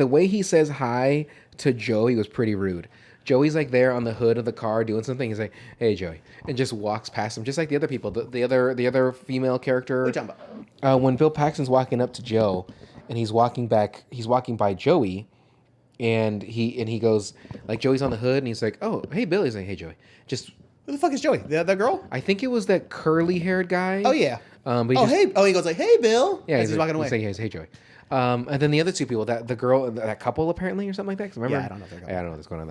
way he says hi to Joey was pretty rude. Joey's like there on the hood of the car doing something. He's like, "Hey, Joey," and just walks past him, just like the other people. The other female character. What are you talking about? When Bill Paxton's walking up to Joe, and he's walking by Joey, and he goes like Joey's on the hood, and he's like, "Oh, hey, Bill." He's like, "Hey, Joey." Just Who the fuck is Joey? The girl? I think it was that curly haired guy. Oh yeah. But he Oh just- hey. Oh, he goes like, "Hey, Bill." yeah, As he's walking away. He's like, "Hey, Joey." And then the other two people, that the girl, that couple apparently or something like that. 'Cause remember? Yeah, I don't know if they're a couple. I don't know what's going on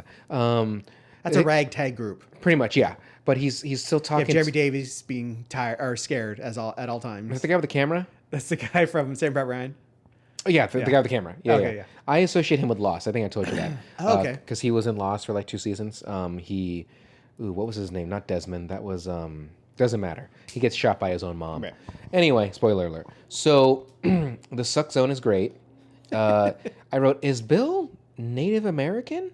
there. That's a ragtag group. Pretty much, yeah. But he's still You talking. have Jeremy Davies being tired or scared at all Is times. that the guy with the camera? That's the guy from Sam Pratt Ryan. Oh, yeah, the guy with the camera. Yeah, Okay, yeah. yeah. I associate him with Lost. I think I told you that. Oh, okay. Because he was in Lost for like 2 seasons. What was his name? Not Desmond. That was doesn't matter. He gets shot by his own mom. Right. Anyway, spoiler alert. So the suck zone is great. I wrote, is Bill Native American?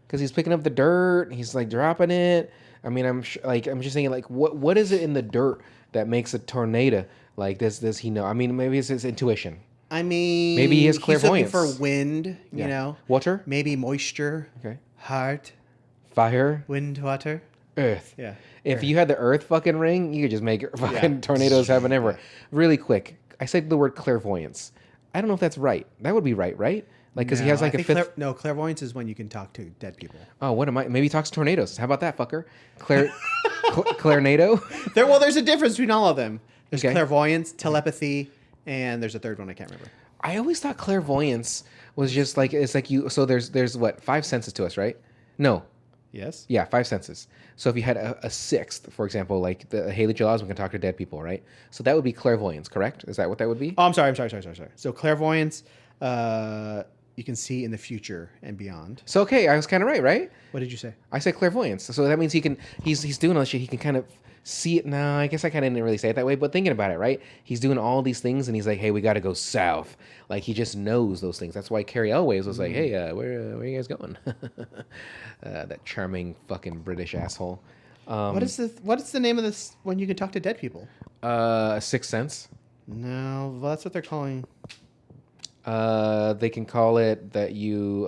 Because he's picking up the dirt. He's like dropping it. I mean, I'm just thinking like, what is it in the dirt that makes a tornado? Like, does he know? I mean, maybe it's his intuition. I mean, Maybe he has he's looking clairvoyance. for wind. You Yeah. know, Water. maybe moisture. Okay. Heart, Fire. wind, water. Earth. Yeah. If you had the Earth fucking ring, you could just make fucking Yeah. tornadoes happen everywhere. Really quick, I said the word clairvoyance. I don't know if that's right. That would be right? Like, because he has like a fifth. Clairvoyance is when you can talk to dead people. Oh, what am I? Maybe he talks to tornadoes. How about that, fucker? Clairnado? There's a difference between all of them. There's Okay. clairvoyance, telepathy, and there's a third one I can't remember. I always thought clairvoyance was just like, it's like you. So there's what, 5 senses to us, right? No. Yes. Yeah, 5 senses. So if you had a sixth, for example, like the Haley Joel Osment can talk to dead people, right? So that would be clairvoyance, correct? Is that what that would be? Oh, I'm sorry. So clairvoyance, you can see in the future and beyond. So okay, I was kind of right? What did you say? I said clairvoyance. So that means he's doing all this shit. He can kind of see it. No, I guess I kind of didn't really say it that way, but thinking about it, right? He's doing all these things and he's like, hey, we got to go south. Like he just knows those things. That's why Cary Elwes was like, hey, where are you guys going? That charming fucking British asshole. What is the name of this when you can talk to dead people? Sixth Sense. No, well, that's what they're calling. They can call it that you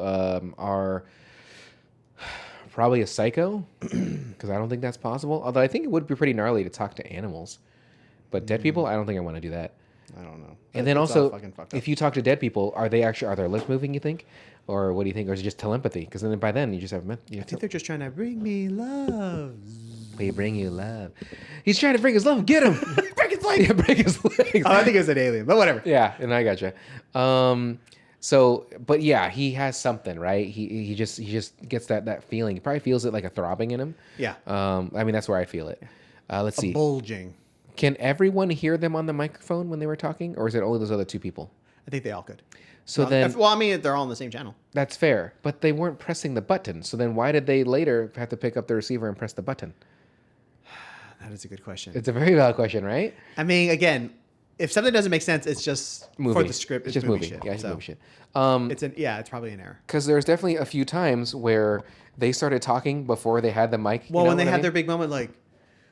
are probably a psycho, because I don't think that's possible. Although I think it would be pretty gnarly to talk to animals, but dead people, I don't think I want to do that. I don't know. And then It's all also, fucking fucked up. if you talk to dead people, are their lips moving? You think, or what do you think, or is it just telepathy? Because then by then you just have I think they're just trying to bring me love. we bring you love. He's trying to bring his love. Get him! Break his leg. Yeah, break his legs. Oh, I think it was an alien, but whatever. Yeah, and I gotcha. So, but yeah, he has something, right? He just gets that feeling. He probably feels it like a throbbing in him. Yeah. I mean, that's where I feel it. Let's see. Bulging. Can everyone hear them on the microphone when they were talking, or is it only those other 2 people? I think they all could. So then, well, I mean, they're all on the same channel. that's fair. But they weren't pressing the button. So then, why did they later have to pick up the receiver and press the button? That is a good question. It's a very valid question, right? I mean, again, if something doesn't make sense, it's just Movie. for the script. It's just movie. Shit. Yeah, it's So movie shit. it's probably an error. Because there's definitely a few times where they started talking before they had the mic. Well, you know when they what I had mean? their big moment, like,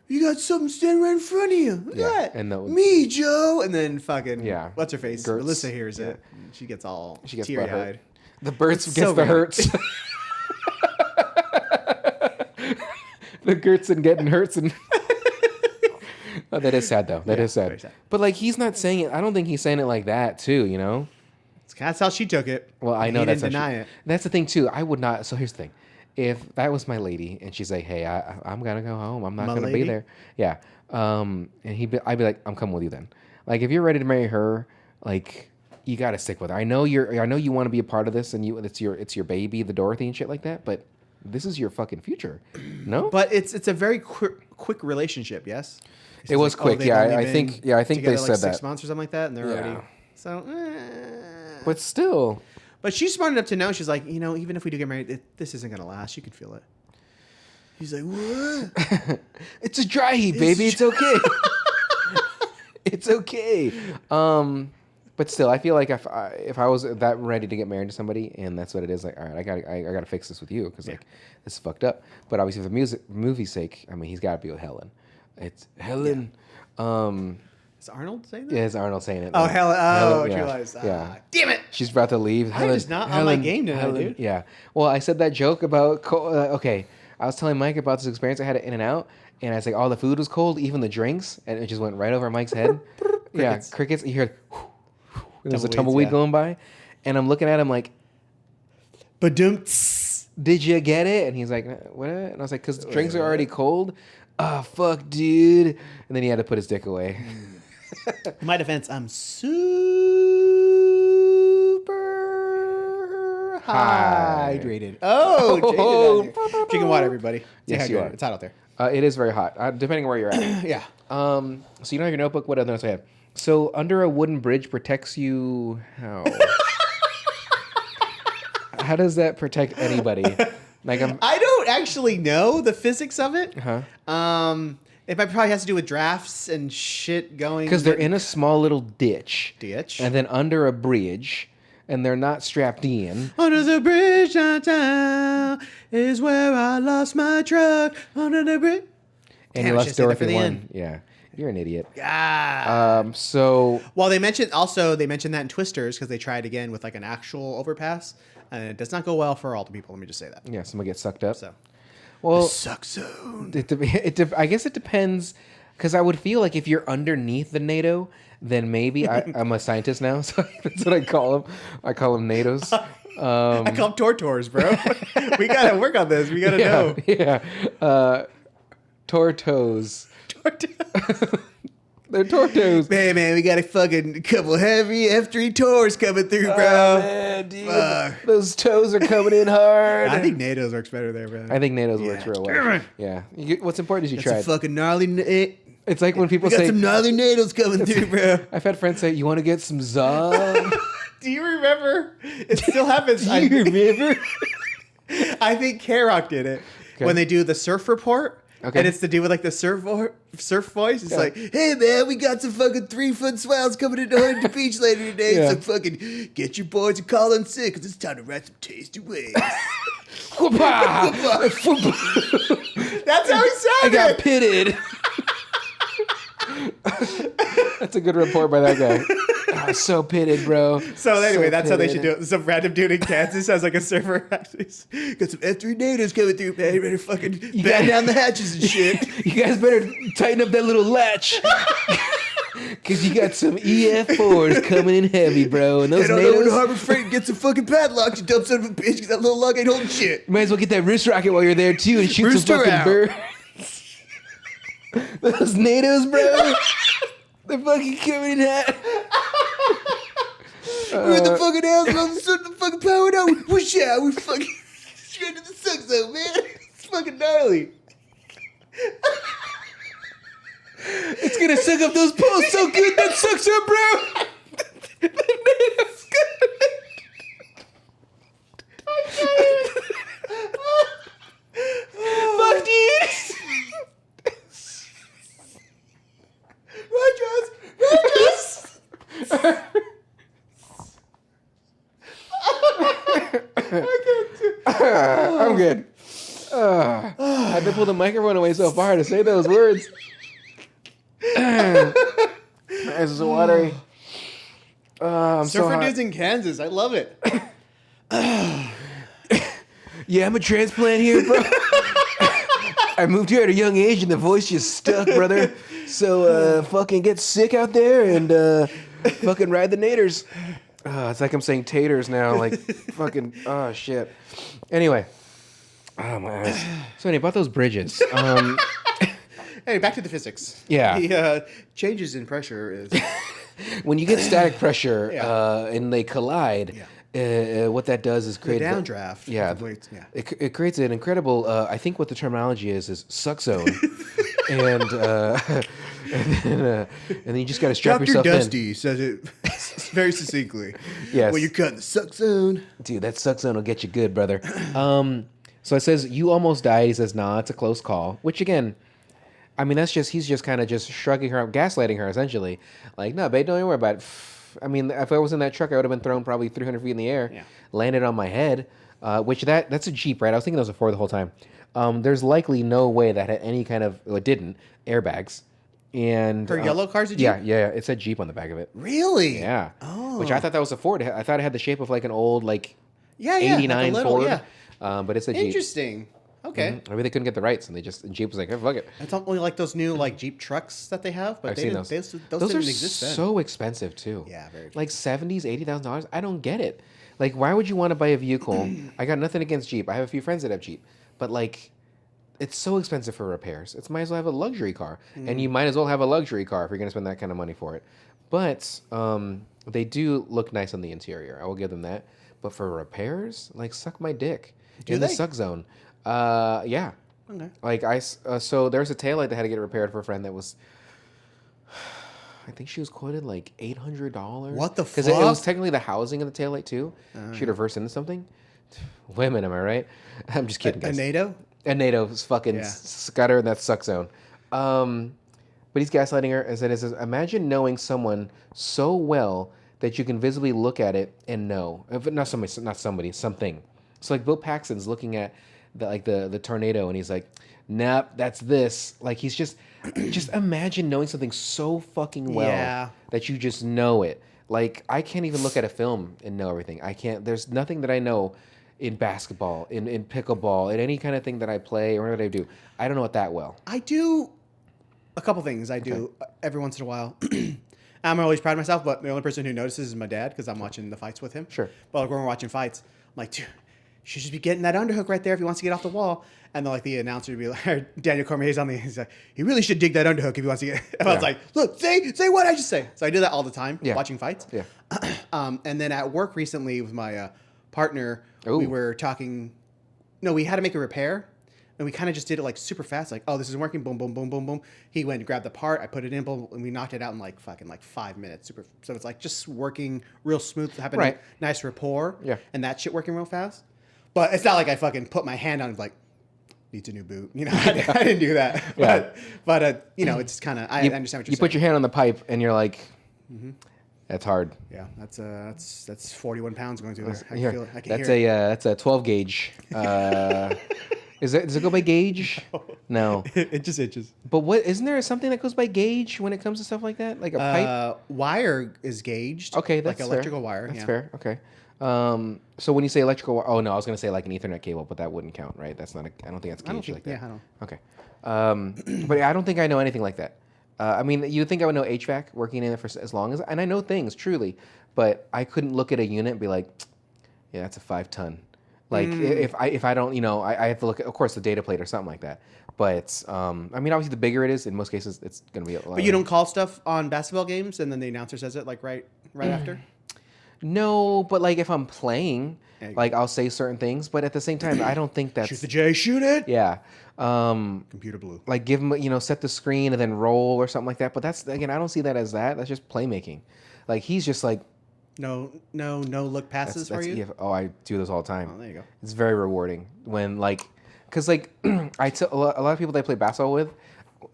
You got something standing right in front of you. Look at that. And Me, Joe. And then fucking, Yeah. what's her face? Gertz. Melissa hears it. And she gets teary-eyed. The birds It's gets so the weird. hurts. The Gertz and getting hurts and. Oh, that is sad though. That is sad. very sad. But like he's not saying it. I don't think he's saying it like that too. You know. That's how she took it. Well, I And know he that's didn't how deny it. That's the thing too. I would not. So here's the thing. If that was my lady and she's like, "Hey, I'm gonna go home. I'm not My gonna be lady? there." Yeah. And I'd be like, "I'm coming with you then." Like if you're ready to marry her, like you gotta stick with her. I know you want to be a part of this, and it's your baby, the Dorothy and shit like that. But this is your fucking future. No. But it's a very quick relationship, yes? It was quick, they've yeah. only I been think they together, said 6 that. months or something like that, and they're Yeah. already so. But still, But she's smart enough to know. She's like, even if we do get married, this isn't gonna last. You can feel it. He's like, what? it's a dry heat, baby. It's okay. It's okay. But still, I feel like if I was that ready to get married to somebody, and that's what it is, like, all right, I gotta fix this with you because like this is fucked up. But obviously, for the movie's sake, I mean, he's got to be with Helen. It's Helen. Is Arnold saying that? Yeah, it's Arnold saying it. Oh, like, Helen. Oh, I yeah, realized. yeah. Damn it. She's about to leave. Helen, just not on my game tonight, dude. Yeah. Well, I said that joke about okay. I was telling Mike about this experience I had at In-N-Out, and I was like, all the food was cold, even the drinks, and it just went right over Mike's head. Yeah, crickets. You hear, there's a tumbleweed going by, and I'm looking at him like, Ba-dum-ts. did you get it? And he's like, what? And I was like, because the drinks are already cold. Oh, fuck, dude. And then he had to put his dick away. In my defense, I'm super hydrated. Oh, drinking water, everybody. Yes, you are. It's hot out there. It is very hot, depending where you're at. Yeah. So you don't have your notebook. What other notes I have? So under a wooden bridge protects you how? How does that protect anybody? Like I don't actually know the physics of it. huh? It might probably has to do with drafts and shit going. Because they're in a small little ditch, Ditch. and then under a bridge, and they're not strapped in. Under the bridge downtown is where I lost my truck. Under the bridge. And Damn, you I lost should've saved that for Dorothy the one. end. Yeah, you're an idiot. Ah. So Well, they mentioned that in Twisters because they tried again with like an actual overpass, and it does not go well for all the people. Let me just say that. yeah, someone gets sucked up. So, Well, suck zone. I guess it depends, because I would feel like if you're underneath the NATO, then maybe I'm a scientist now, so that's what I call them. I call them NATOs. I call them tortors, bro. We gotta work on this. We gotta know. Yeah. Tortos. They're tortos. Man, we got a fucking couple heavy F3 tours coming through, bro. Oh, man, dude. Those toes are coming in hard. I think NATO's works better there, bro. I think NATO's works real well. Yeah. What's important is you That's a tried. fucking gnarly. It's like when people We got say, some gnarly NATO's coming through, bro. I've had friends say, you want to get some Zom? Do you remember? It still happens. Do you remember? I think K-Rock did it when they do the surf report. Okay. And it's to do with like the surf voice. It's like, hey man, we got some fucking 3-foot swells coming into Huntington Beach later today. Yeah. So fucking get your boys and call in sick because it's time to write some tasty waves. Whoopah! That's how he I sounded. got pitted. That's a good report by that guy. Oh, so pitted, bro. So anyway, So that's how they should pitted. do it. Some random dude in Kansas has like a surfer. Got some F3 natives coming through, man. You better fucking batten down the hatches and shit. You guys better tighten up that little latch. Because you got some EF4s coming in heavy, bro. And those Head on over to NATOs, Harbor Freight and get some fucking padlocks, you dumb son of a bitch, because that little lug ain't holding shit. you might as well get that wrist rocket while you're there, too, and shoot Rooster some fucking out. birds. Those NATOs, bro. They're fucking coming in hot. We're at the fucking house, and all of a sudden the fucking power out. We push out. We fucking straight to the suck zone, man. It's fucking gnarly. It's gonna suck up those poles so good that sucks up, bro. Fuck this. Rogers! I'm good. had to pull the microphone away so far to say those words. My eyes are so watery. I'm so Surfer hot. dudes in Kansas. I love it. Yeah, I'm a transplant here, bro. I moved here at a young age and the voice just stuck, brother. So fucking get sick out there and fucking ride the naters. It's like I'm saying taters now. Like fucking, oh shit. Anyway. Oh my eyes. So anyway, about those bridges. Hey, back to the physics. Yeah. The changes in pressure is... When you get static pressure Yeah. and they collide, what that does is create The downdraft. Yeah, it creates an incredible. I think what the terminology is suck zone, and then you just got to strap Dr. yourself Dusty says it very succinctly. Yes. When you cut the suck zone. Dude, that suck zone will get you good, brother. So it says you almost died. He says, "Nah, it's a close call." Which again, I mean, he's just kind of just shrugging her up, gaslighting her essentially. Like, no, babe, don't even worry about it. I mean, if I was in that truck, I would have been thrown probably 300 feet in the air, landed on my head. Which that's a Jeep, right? I was thinking that was a Ford the whole time. There's likely no way that had any kind of, well, it didn't, airbags. And Her yellow car's a Jeep? Yeah. It said Jeep on the back of it. Really? Yeah. Oh. Which I thought that was a Ford. I thought it had the shape of like an old like 89 like a little, Ford. yeah. But it's a Jeep. Interesting. Okay. Maybe they couldn't get the rights, and Jeep was like, oh, fuck it. It's only like those new like Jeep trucks that they have, but I've seen those. those Those didn't are exist then. so expensive too. Yeah, very like $70,000, $80,000. I don't get it. Like, why would you want to buy a vehicle? I got nothing against Jeep. I have a few friends that have Jeep, but like, it's so expensive for repairs. It's might as well have a luxury car, and you might as well have a luxury car if you're gonna spend that kind of money for it. But they do look nice on the interior. I will give them that. But for repairs, like, suck my dick in the suck zone. Yeah. Okay. Like so there's a taillight that had to get repaired for a friend that was, I think she was quoted like $800. What the Because it was fuck? technically the housing of the taillight too. She'd reversed into something. Women, am I right? I'm just kidding, A guys. NATO? A NATO's fucking scutter in that suck zone. But he's gaslighting her and says, imagine knowing someone so well that you can visibly look at it and know. Something. So like Bill Paxton's looking at the tornado and he's like, nope, that's this. Like he's just imagine knowing something so fucking well that you just know it. Like I can't even look at a film and know everything. I can't. There's nothing that I know in basketball, in pickleball, in any kind of thing that I play or what I do. I don't know it that well. I do a couple things. I do every once in a while. I'm always proud of myself, but the only person who notices is my dad because I'm watching the fights with him. Sure. But like when we're watching fights, I'm like, dude, you should just be getting that underhook right there if he wants to get off the wall. And then like the announcer would be like, Daniel Cormier's on he's like, he really should dig that underhook if he wants to get. And I was like, look, say what I just say. So I do that all the time watching fights. Yeah. And then at work recently with my partner, we were talking. No, we had to make a repair. And we kind of just did it like super fast, like, oh, this isn't working, boom, boom, boom, boom, boom. He went and grabbed the part, I put it in, boom, and we knocked it out in like fucking like 5 minutes. Super. So it's like just working real smooth, having a nice rapport, and that shit working real fast. But it's not like I fucking put my hand on it like, needs a new boot. You know, I didn't do that. But you know, it's kind of, I understand what you're saying. You put your hand on the pipe and you're like, that's hard. Yeah, that's 41 pounds going through there. I can feel it. I can that's hear it. That's a 12 gauge. Does it go by gauge? No. It just itches. But isn't there something that goes by gauge when it comes to stuff like that? Like a pipe? Wire is gauged. Okay, that's like electrical wire. That's fair. Okay. So when you say electrical wire, oh no, I was going to say like an Ethernet cable, but that wouldn't count, right? That's not I don't think that's gauge like that. Yeah, I don't. Okay. But I don't think I know anything like that. I mean, you'd think I would know HVAC, working in it for as long as, and I know things, truly, but I couldn't look at a unit and be like, yeah, that's a 5-ton. Like if I don't, you know, I have to look at, of course, the data plate or something like that. But I mean, obviously, the bigger it is, in most cases, it's going to be a lot. But you don't call stuff on basketball games, and then the announcer says it like right after. No, but like if I'm playing, like I'll say certain things, but at the same time, I don't think that's shoot the J, shoot it. Yeah. Computer blue. Like give them, you know, set the screen and then roll or something like that. But that's, again, I don't see that as that. That's just playmaking. Like he's just like. No look passes for you? Yeah, I do those all the time. Oh, there you go. It's very rewarding when like, because like a lot of people that I play basketball with,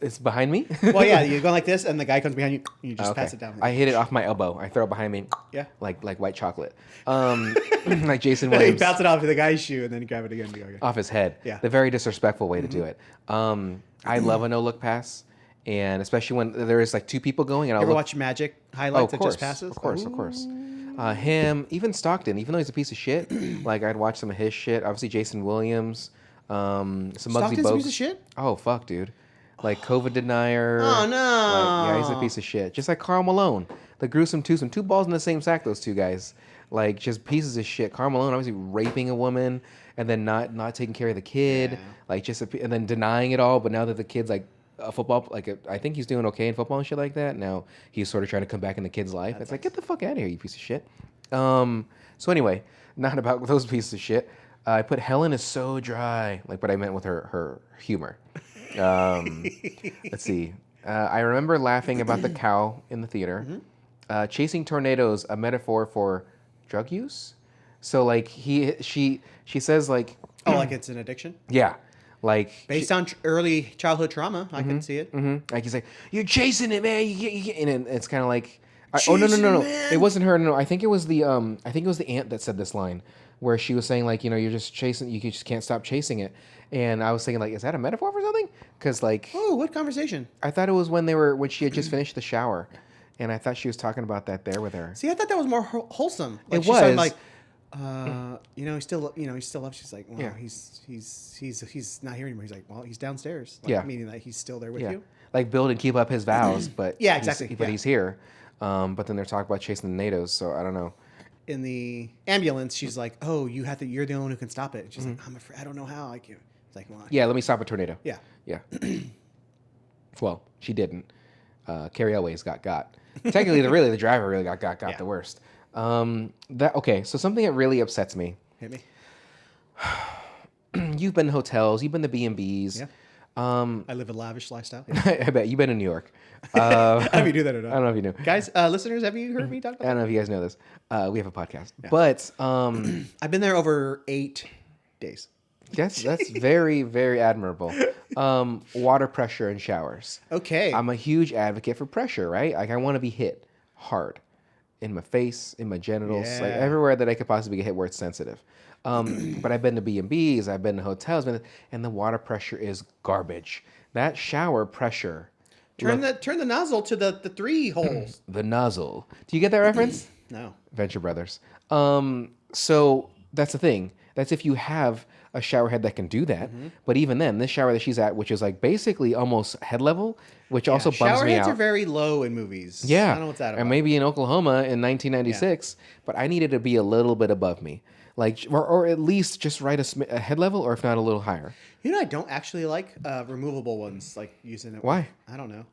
It's behind me. Well, yeah, you're going like this, and the guy comes behind you, and you just Okay. pass it down. I hit it off my elbow. I throw it behind me. Yeah. Like white chocolate. Like Jason you Williams. bounce it off to the guy's shoe, and then you grab it again. And go again. Off his head. Yeah. The very disrespectful way to do it. I love a no-look pass. And especially when there is like two people going. And I'll Ever watch Magic highlights that just passes? Of course. Him, even Stockton, even though he's a piece of shit, like I'd watch some of his shit. Obviously Jason Williams, some Muggsy Stockton's Bogues. a piece of shit? Oh fuck, dude. Like COVID denier. Oh no. Like, yeah, he's a piece of shit. Just like Karl Malone, the gruesome twosome, 2 balls in the same sack. Those two guys, like just pieces of shit. Karl Malone obviously raping a woman and then not taking care of the kid, like just and then denying it all. But now that the kid's like a football, I think he's doing okay in football and shit like that. Now he's sort of trying to come back in the kid's life. It's like, get the fuck out of here, you piece of shit. So anyway, not about those pieces of shit. I put Helen is so dry, like what I meant with her humor. Let's see. I remember laughing about the cow in the theater. Chasing tornadoes, a metaphor for drug use. So like she says like, oh, like it's an addiction. Yeah, like based on early childhood trauma. I can see it. Like he's like, you're chasing it, man. You get, and it's kind of like, oh no, it wasn't her. No, I think it was the aunt that said this line, where she was saying like, you're just chasing, you just can't stop chasing it. And I was thinking like, is that a metaphor for something? Because like, oh, what conversation? I thought it was when she had just finished the shower, and I thought she was talking about that there with her. See, I thought that was more wholesome. Like, it was like, he still loves. She's like, well, he's not here anymore. He's like, well, he's downstairs. Like, meaning that he's still there with you. Like build and keep up his vows, but yeah, exactly. But he's here. But then they're talking about chasing the NATOs, so I don't know. In the ambulance, she's like, oh, you're the only one who can stop it. And she's like, I'm afraid, I don't know how I can. It's like, well, yeah, let me stop a tornado. Yeah. Well, she didn't. Cary Elwes got. Technically, the driver really got the worst. So something that really upsets me. Hit me. You've been to hotels. You've been to B&Bs. Yeah. I live a lavish lifestyle. Yeah. I bet you've been in New York. I don't know if you do that or not. I don't know if you knew. Guys, listeners, have you heard me talk about that? I don't know if you guys know this. We have a podcast. Yeah. But I've been there over 8 days. That's very, very admirable. Water pressure in showers. Okay. I'm a huge advocate for pressure, right? Like I want to be hit hard in my face, in my genitals, like everywhere that I could possibly get hit where it's sensitive. But I've been to B&Bs, I've been to hotels, and the water pressure is garbage. That shower pressure. Turn the nozzle to the 3 holes. The nozzle. Do you get that reference? No. Venture Brothers. So that's the thing. That's if you have a shower head that can do that. But even then, this shower that she's at, which is like basically almost head level, which also bums me out. Shower heads are very low in movies. Yeah. I don't know what's that about. And maybe in Oklahoma in 1996, but I needed to be a little bit above me. Like, or at least just right a head level, or if not a little higher. You know, I don't actually like removable ones, like using it. Why? I don't know.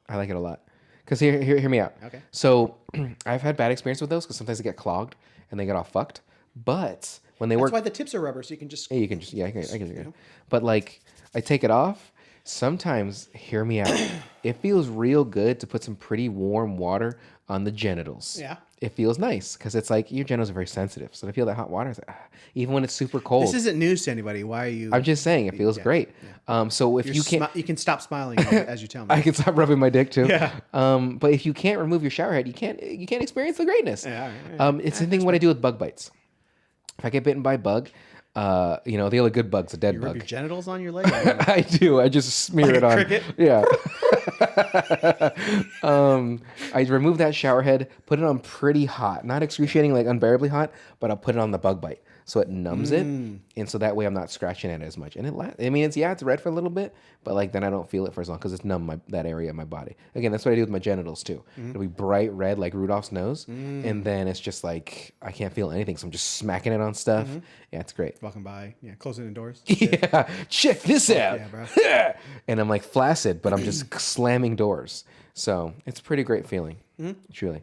I like it a lot. Because hear me out. Okay. So I've had bad experience with those because sometimes they get clogged and they get all fucked. But when they work, that's why the tips are rubber, so you can just. Yeah, you can just I can. But like, I take it off. Sometimes, hear me out. It feels real good to put some pretty warm water on the genitals. Yeah. It feels nice because it's like your genitals are very sensitive. So to feel that hot water, it's like, even when it's super cold. This isn't news to anybody. Why are you? I'm just saying it feels great. Yeah. So if you can't, you can stop smiling as you tell me. I can stop rubbing my dick too. Yeah. But if you can't remove your shower head, you can't experience the greatness. Yeah. It's the thing what I do with bug bites. If I get bitten by a bug, the only good bug's a dead you bug. Rub your genitals on your leg. I do. I just smear it on. Cricket? Yeah. I remove that shower head, put it on pretty hot, not excruciating, like unbearably hot, but I'll put it on the bug bite so it numbs it, and so that way I'm not scratching at it as much. And it's red for a little bit, but like then I don't feel it for as long because it's numb that area of my body. Again, that's what I do with my genitals too. It'll be bright red like Rudolph's nose, and then it's just like I can't feel anything, so I'm just smacking it on stuff. Yeah, it's great. Walking by, closing the doors. Yeah, check this out. Yeah, bro. And I'm like flaccid, but I'm just slamming doors. So it's a pretty great feeling, truly.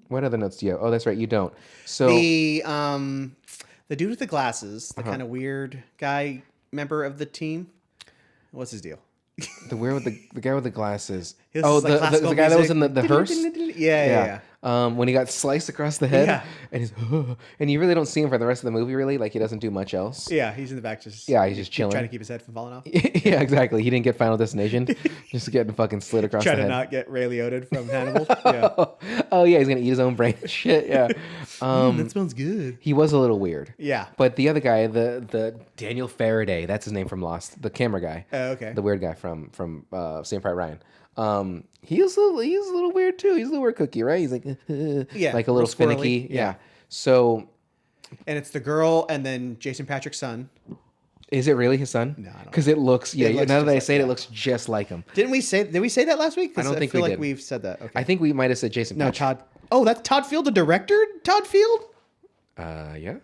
What other notes do you have? Oh, that's right, you don't. So the dude with the glasses, the kind of weird guy member of the team. What's his deal? the guy with the glasses. His Oh, is like the guy that was in the hearse. Yeah. When he got sliced across the head, Yeah. and he's and you really don't see him for the rest of the movie. Really, like he doesn't do much else. Yeah, he's in the back just Yeah, he's just chilling, trying to keep his head from falling off. Yeah, exactly. He didn't get Final Destination, just getting fucking slit across Trying the to head. not get Ray Liotta'd from Hannibal. Yeah. Oh yeah, he's gonna eat his own brain. Shit, yeah. That smells good. He was a little weird. Yeah. But the other guy, the Daniel Faraday, that's his name from Lost, the camera guy. Oh, okay. The weird guy from Saving Private Ryan. He's a little weird too. He's a little weird cookie, right? He's like Yeah, like a little real squirrely. finicky. Yeah. Yeah. So And it's the girl and then Jason Patrick's son. is it really his son? No, I don't Because it looks It looks now that I just say it, like- it looks just like him. Did we say that last week? 'Cause I don't think feel we like did. we've said that. Okay. I think we might have said Jason No, Patrick. Todd. Oh, that's Todd Field, the director? Todd Field? Yeah.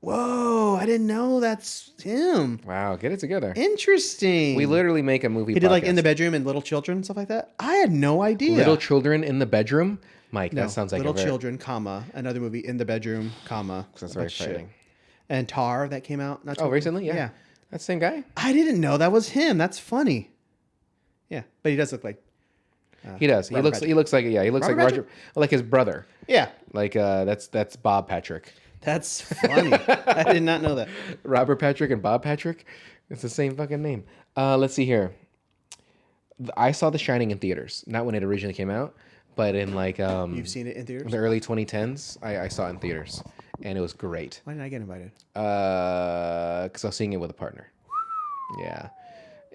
Whoa, I didn't know that's him. Wow, get it together. Interesting. We literally make a movie. He did like In podcast. the Bedroom and Little Children and stuff like that. I had no idea. Little Children in the Bedroom. Mike, No, that sounds like Little a very, Children, comma, another movie In the Bedroom, comma. That's very shit. exciting. And Tar that came out. Not too Oh, recently? Yeah. Yeah. That's the same guy? I didn't know that was him. That's funny. Yeah, but he does look like. He does. He Robert looks Patrick. he looks like he looks Robert like Roger, like his brother. Yeah, Like that's Bob Patrick. that's funny. I did not know that. Robert Patrick and Bob Patrick. It's the same fucking name. Let's see here. I saw The Shining in theaters, not when it originally came out, but in like You've seen it in theaters? the early 2010s. I saw it in theaters, and it was great. Why didn't I get invited? Because I was seeing it with a partner. Yeah.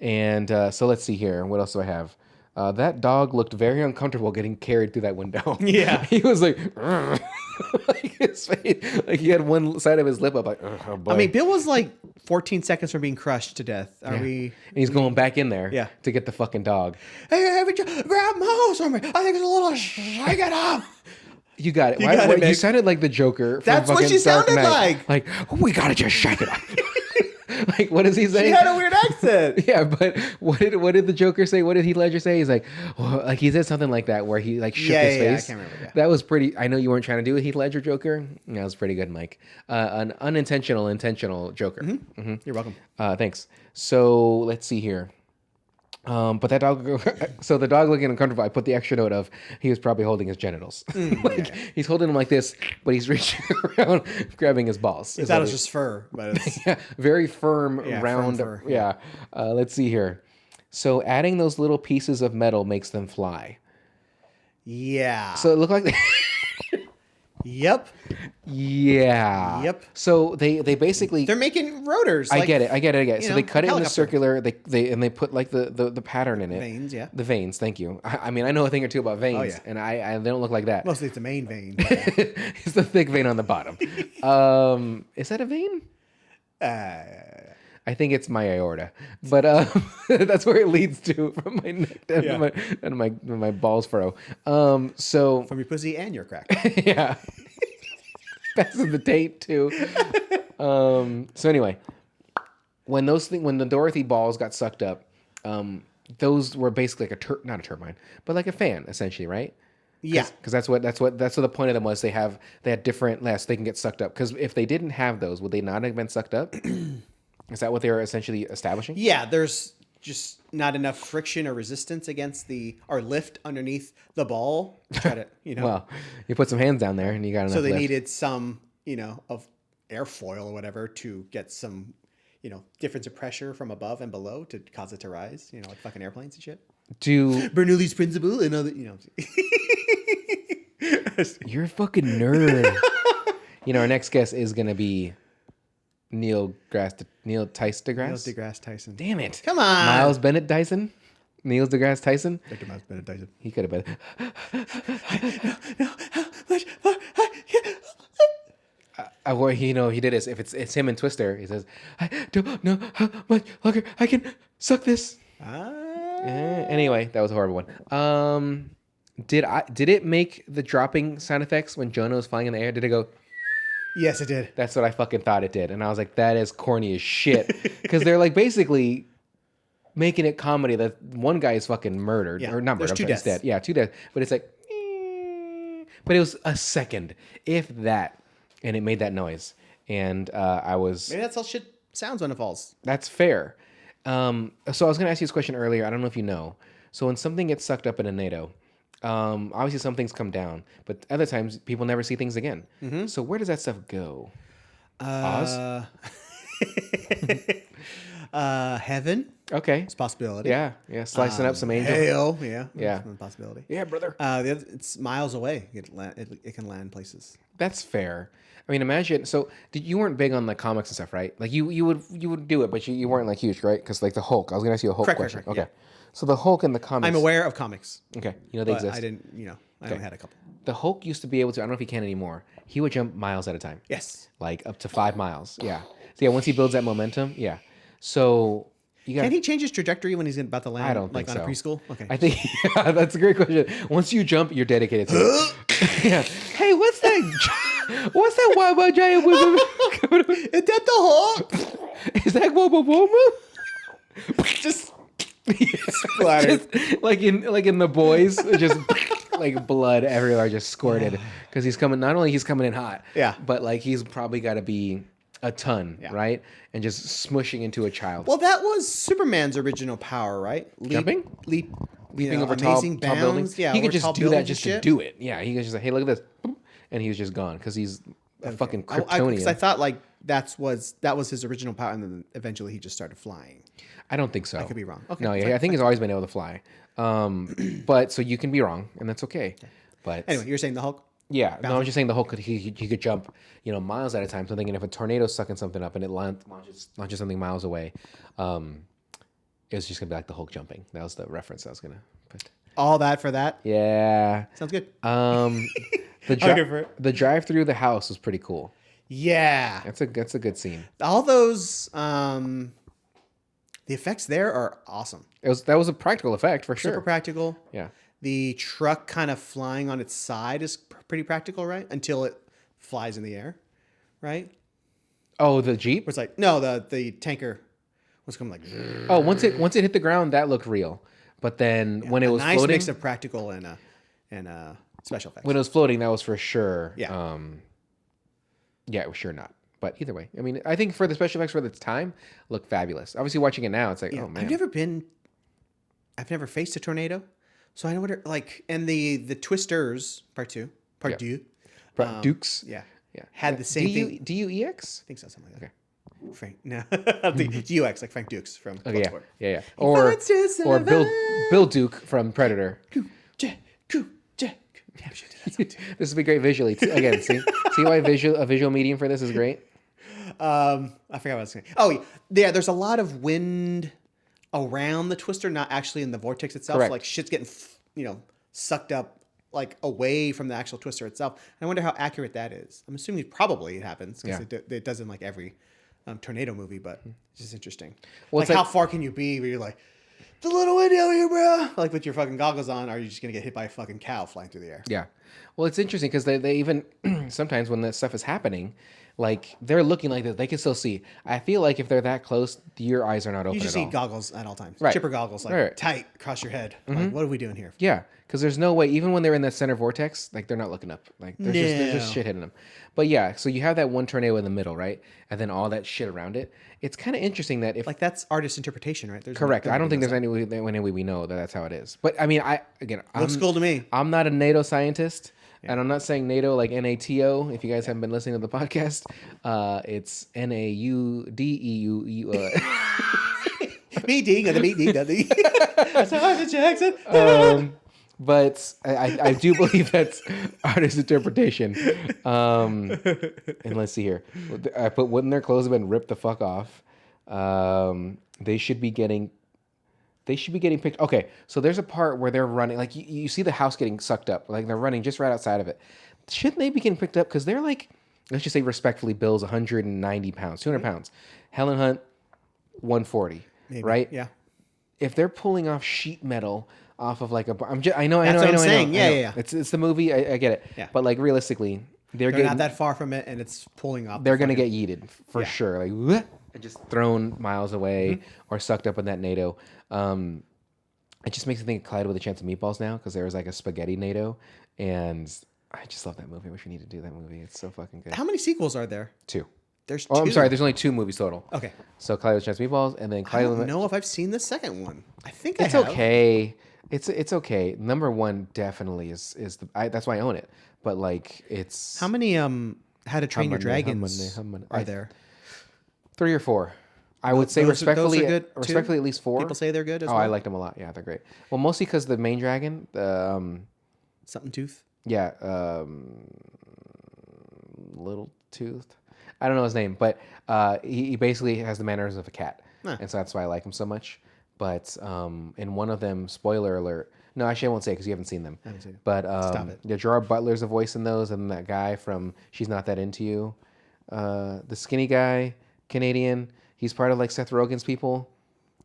And so let's see here. What else do I have? That dog looked very uncomfortable getting carried through that window. Yeah. He was like, like his face, like he had one side of his lip up, like, oh boy. I mean, Bill was like 14 seconds from being crushed to death. Are we? And he's going back in there Yeah. to get the fucking dog. Hey, haven't you grab my hose from me? I think it's a little shake it up. You got it. You got it, you Meg. sounded like the Joker. From That's what fucking she Dark sounded Knight. like. We gotta just shake it up. Like, what does he say? She had a weird accent. Yeah, but what did the Joker say? What did Heath Ledger say? He's like, well, like he said something like that where he like shook his Yeah, I face. can't remember, yeah. That was pretty. I know you weren't trying to do a Heath Ledger Joker. That was pretty good, Mike. An unintentional, intentional Joker. Mm-hmm. You're welcome. Thanks. So let's see here. But that dog, so the dog looking uncomfortable, I put the extra note of he was probably holding his genitals. He's holding them like this, but he's reaching around, grabbing his balls. That was just fur, but it's Yeah, very firm, Yeah, round. firm fur, Yeah. Let's see here. So adding those little pieces of metal makes them fly. yeah. So it looked like, Yep. yeah. Yep. So they basically. They're making rotors. I like get it. you So they know, cut it in a helicopter. circular. They put like the pattern in it. Veins, yeah. The veins. Thank you. I mean, I know a thing or two about veins, yeah. and I they don't look like that. Mostly it's the main vein. It's the thick vein on the bottom. Is that a vein? I think it's my aorta, but that's where it leads to from my neck down Yeah. to my balls furrow. So From your pussy and your crack. yeah, passes the tape too. So anyway, when the Dorothy balls got sucked up, those were basically like not a turbine, but like a fan essentially, right? Yeah. Because that's what the point of them was. They had different so they can get sucked up. Because if they didn't have those, would they not have been sucked up? Is that what they were essentially establishing? Yeah, there's just not enough friction or resistance against or lift underneath the ball. To try to, Well, you put some hands down there and you got enough so they lift. needed some, of airfoil or whatever to get some, difference of pressure from above and below to cause it to rise, like fucking airplanes and shit. Do Bernoulli's principle and other, you're a fucking nerd. Our next guest is going to be Neil Neil deGrasse. deGrasse Tyson. Damn it. Come on. Miles Bennett Dyson? Neil deGrasse Tyson? Victor Miles Bennett Tyson. He could have been. Well, he did this. If it's him and Twister, he says, "I don't know how much longer I can suck this." Anyway, that was a horrible one. Did it make the dropping sound effects when Jonah was flying in the air? Did it go? Yes, it did. That's what I fucking thought it did, and I was like, that is corny as shit, because they're like basically making it comedy. That one guy is fucking murdered, Yeah, or not murdered. there's two I'm sorry, he's deaths. dead. Yeah, 2 deaths. But it's like, but it was a second, if that, and it made that noise, and I was. Maybe that's how shit sounds when it falls. That's fair. So I was going to ask you this question earlier. I don't know if you know. So when something gets sucked up in a nado, Obviously, some things come down, but other times people never see things again. So where does that stuff go? Oz? Heaven. Okay. It's a possibility. Yeah. Slicing up some angels. Hell, yeah. Yeah. It's a possibility. Yeah, brother. It's miles away. It can land places. That's fair. I mean, imagine. So, you weren't big on like comics and stuff, right? Like you would do it, but you weren't like huge, right? Because like the Hulk. I was gonna ask you a Hulk question. Correct, Okay. So the Hulk in the comics. I'm aware of comics. Okay, you know they But exist. I didn't. I only had a couple. The Hulk used to be able to. I don't know if he can anymore. He would jump miles at a time. Yes. Like up to 5 miles. Yeah. So yeah, once he builds that momentum, yeah. So you got. Can he change his trajectory when he's about to land? I don't think on so. a preschool. Okay. I think that's a great question. Once you jump, you're dedicated to it. Yeah. Hey, what's that? What's that wild giant? Is that the Hulk? Is that Wobo? Just splattered. Just like in The Boys, just like blood everywhere, just squirted because he's coming. Not only he's coming in hot, Yeah. but like he's probably got to be a ton, right? And just smushing into a child. Well, that was Superman's original power, right? Jumping? Leaping over amazing tall buildings. Yeah, he over could just tall do that buildings just and to shit. do it. Yeah, he could just like, hey, look at this, boom, and he was just gone because he's a fucking Kryptonian. Because I thought like that was his original power, and then eventually he just started flying. I don't think so. I could be wrong. Okay, No, yeah, I think he's always been able to fly. But so you can be wrong, and that's okay. But Anyway, you're saying the Hulk? yeah, no, I was just saying the Hulk he could jump, miles at a time. So I'm thinking if a tornado's sucking something up and it launches something miles away, it was just gonna be like the Hulk jumping. That was the reference I was gonna put. All that for that? Yeah. Sounds good. The drive through the house was pretty cool. Yeah. That's a good scene. All those the effects there are awesome. That was a practical effect for sure. Super practical. Yeah. The truck kind of flying on its side is pretty practical, right? Until it flies in the air, right? Oh, the Jeep? Where it's like, no, the tanker was coming like. Oh, once it hit the ground, that looked real. But then when it was nice floating, mix of practical and special effects. when it was floating, that was for sure. Yeah. Yeah, it was sure not. But either way, I mean, I think for the special effects for its time, looked fabulous. Obviously, watching it now, it's like, oh man. I've never faced a tornado, so I wonder and the Twisters part two. Dukes. Yeah. Yeah. Had the same thing. DUEX? I think so, something like that. Okay. Frank, no, the UX like Frank Dukes from Bloodsport. Yeah. Or Bill Duke from Predator. Jack. Yeah, we should do that song too. This would be great visually. Again, see why a visual medium for this is great. I forgot what I was saying. Oh yeah, there's a lot of wind around the Twister, not actually in the vortex itself. Correct. Like shit's getting sucked up like away from the actual Twister itself. And I wonder how accurate that is. I'm assuming probably it happens because it does in like every tornado movie, but it's just interesting. Well, like how far can you be where you're like, the little wind out here, bro? Like with your fucking goggles on, or are you just gonna get hit by a fucking cow flying through the air? Yeah. Well, it's interesting because they even sometimes when that stuff is happening, like they're looking like this, they can still see. I feel like if they're that close, your eyes are not open You just at need all. goggles at all times. Right. Chipper goggles, like Right. tight across your head. Like, what are we doing here? Yeah, because there's no way. Even when they're in that center vortex, like they're not looking up. Like there's just shit hitting them. But yeah, so you have that one tornado in the middle, right? And then all that shit around it. It's kind of interesting that if Like that's artist interpretation, right? There's correct. I don't think there's any way we know that that's how it is. But I mean, looks cool to me. I'm not a NATO scientist. And I'm not saying NATO like NATO. If you guys haven't been listening to the podcast, it's NAUDEU. Me ding and the me ding That's how the Jackson. But I do believe that's artist interpretation. And let's see here. I put wouldn't their clothes have been ripped the fuck off? They should be getting picked. Okay, so there's a part where they're running. Like you see the house getting sucked up. Like they're running just right outside of it. Shouldn't they be getting picked up? Because they're like, let's just say respectfully, Bill's 190 pounds, 200 pounds. Helen Hunt, 140. Maybe, right? Yeah. If they're pulling off sheet metal off of like I know. That's what I'm saying. Yeah. It's the movie. I get it. Yeah. But like realistically, they're not that far from it, and it's pulling off. They're gonna get yeeted for sure. Like "Wah," and just thrown miles away or sucked up in that NATO. It just makes me think of Clyde with a Chance of Meatballs now because there was like a spaghetti NATO, and I just love that movie. I wish we need to do that movie. It's so fucking good. How many sequels are there? 2. There's 2. Oh, I'm sorry. There's only 2 movies total. Okay. So Clyde with a Chance of Meatballs, and then I Clyde. don't know if I've seen the second one. I think It's I have. okay. It's okay. Number one definitely is that's why I own it. But like it's How many How to Train Your Dragons are there? 3 or 4. I would say those respectfully, are good too? respectfully at least 4. People say they're good as Oh, well. I liked them a lot. Yeah, they're great. Well, mostly because the main dragon, Something Tooth. yeah, Little Toothed. I don't know his name, but he basically has the manners of a cat, and so that's why I like him so much. But in one of them, spoiler alert. No, actually, I won't say because you haven't seen them. I haven't seen it. But Stop it. yeah, Gerard Butler's a voice in those, and that guy from She's Not That Into You, the skinny guy, Canadian. He's part of like Seth Rogen's people.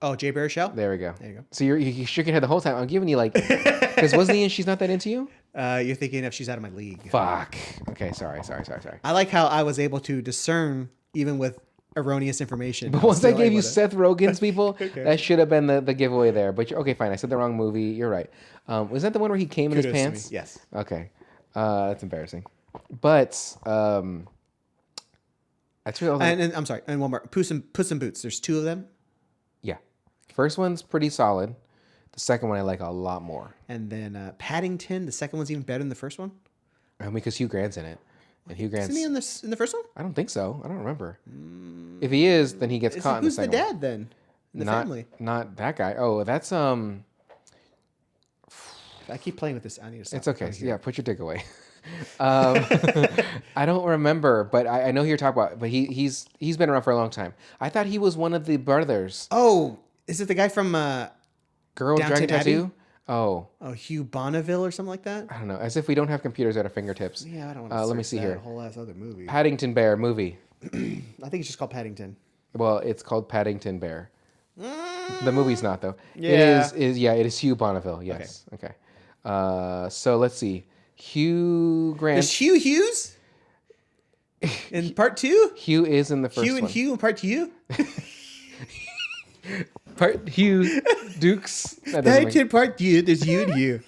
Oh, Jay Baruchel? There we go. There you go. So you shook your head the whole time. I'm giving you like, because wasn't he in She's Not That Into You? You're thinking of She's Out of My League. Fuck. Okay, sorry. I like how I was able to discern even with erroneous information. But once I gave you Seth Rogen's people, Okay. that should have been the giveaway there. But okay, fine. I said the wrong movie. You're right. Was that the one where he came in his Kudos to pants? me. Yes. Okay. That's embarrassing. But that's real. And I'm sorry. And one more. Puss in Boots. There's 2 of them. Yeah. First one's pretty solid. The second one I like a lot more. And then Paddington. The second one's even better than the first one. Because Hugh Grant's in it. And Hugh Grant's... Isn't he in the first one? I don't think so. I don't remember. If he is, then he gets caught in the Who's the second one. dad then? In the not, family. Not that guy. Oh, that's I keep playing with this. I need to stop. It's okay. Yeah, put your dick away. I don't remember, but I know who you're talking about. But he's been around for a long time. I thought he was one of the brothers. Oh, is it the guy from Girl with Dragon Downton Abbey? Tattoo? Oh, Hugh Bonneville or something like that? I don't know. As if we don't have computers at our fingertips. Yeah, I don't want to let me see here. whole ass other movie. Paddington Bear movie. I think it's just called Paddington. Well, it's called Paddington Bear. The movie's not though. Yeah. It is Hugh Bonneville. Yes. Okay. So let's see. Hugh Grant. There's Hugh Hughes in part 2? Hugh is in the first Hugh and one. Hugh in part 2? Part Hugh Dukes. That doesn't make- Paddington part 2, there's you and you.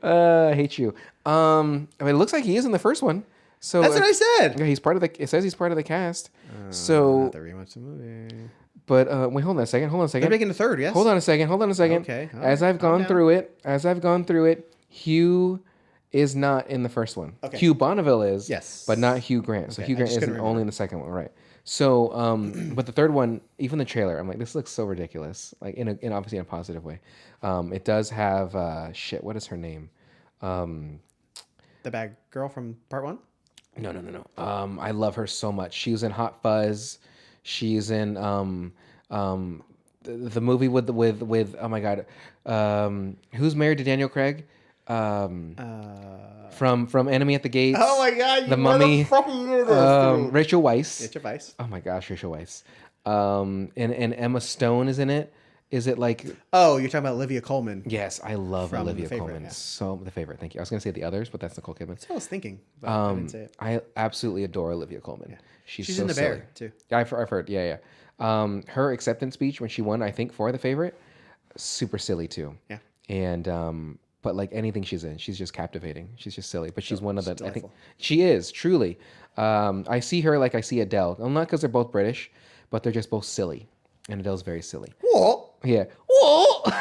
I hate you. I mean, it looks like he is in the first one. So That's what I said. Yeah, he's part of the. It says he's part of the cast. So, Not to rewatch the movie. but wait, hold on a second. They're making the third, yes? Hold on a second. Okay. All As right, I've calm gone down. through it, Hugh is not in the first one. Okay. Hugh Bonneville is. Yes. But not Hugh Grant. So Okay, Hugh I Grant just isn't couldn't only in the second one, right? So, but the third one, even the trailer, I'm like, this looks so ridiculous. Like in obviously in a positive way. It does have shit. What is her name? The bad girl from part 1? No. I love her so much. She was in Hot Fuzz. She's in the movie with oh my god, who's married to Daniel Craig? From Enemy at the Gates. Oh my god, The Mummy. Rachel Rachel Weisz. Weisz. Oh my gosh, Rachel Weisz. And Emma Stone is in it. Is it like? Oh, you're talking about Olivia Colman. Yes, I love From Olivia The Favourite, Colman. yeah. So the favorite. Thank you. I was gonna say the others, but that's Nicole Kidman. That's what I was thinking. But I didn't say it. I absolutely adore Olivia Colman. She's She's so in The silly. Bear, too. Yeah, I've heard. Yeah. Her acceptance speech when she won, I think, for The Favorite, super silly too. Yeah. And but like anything she's in, she's just captivating. She's just silly. But she's one of the. she's I think delightful. she is truly. I see her like I see Adele. Well, not because they're both British, but they're just both silly, and Adele's very silly. What? Yeah. Whoa!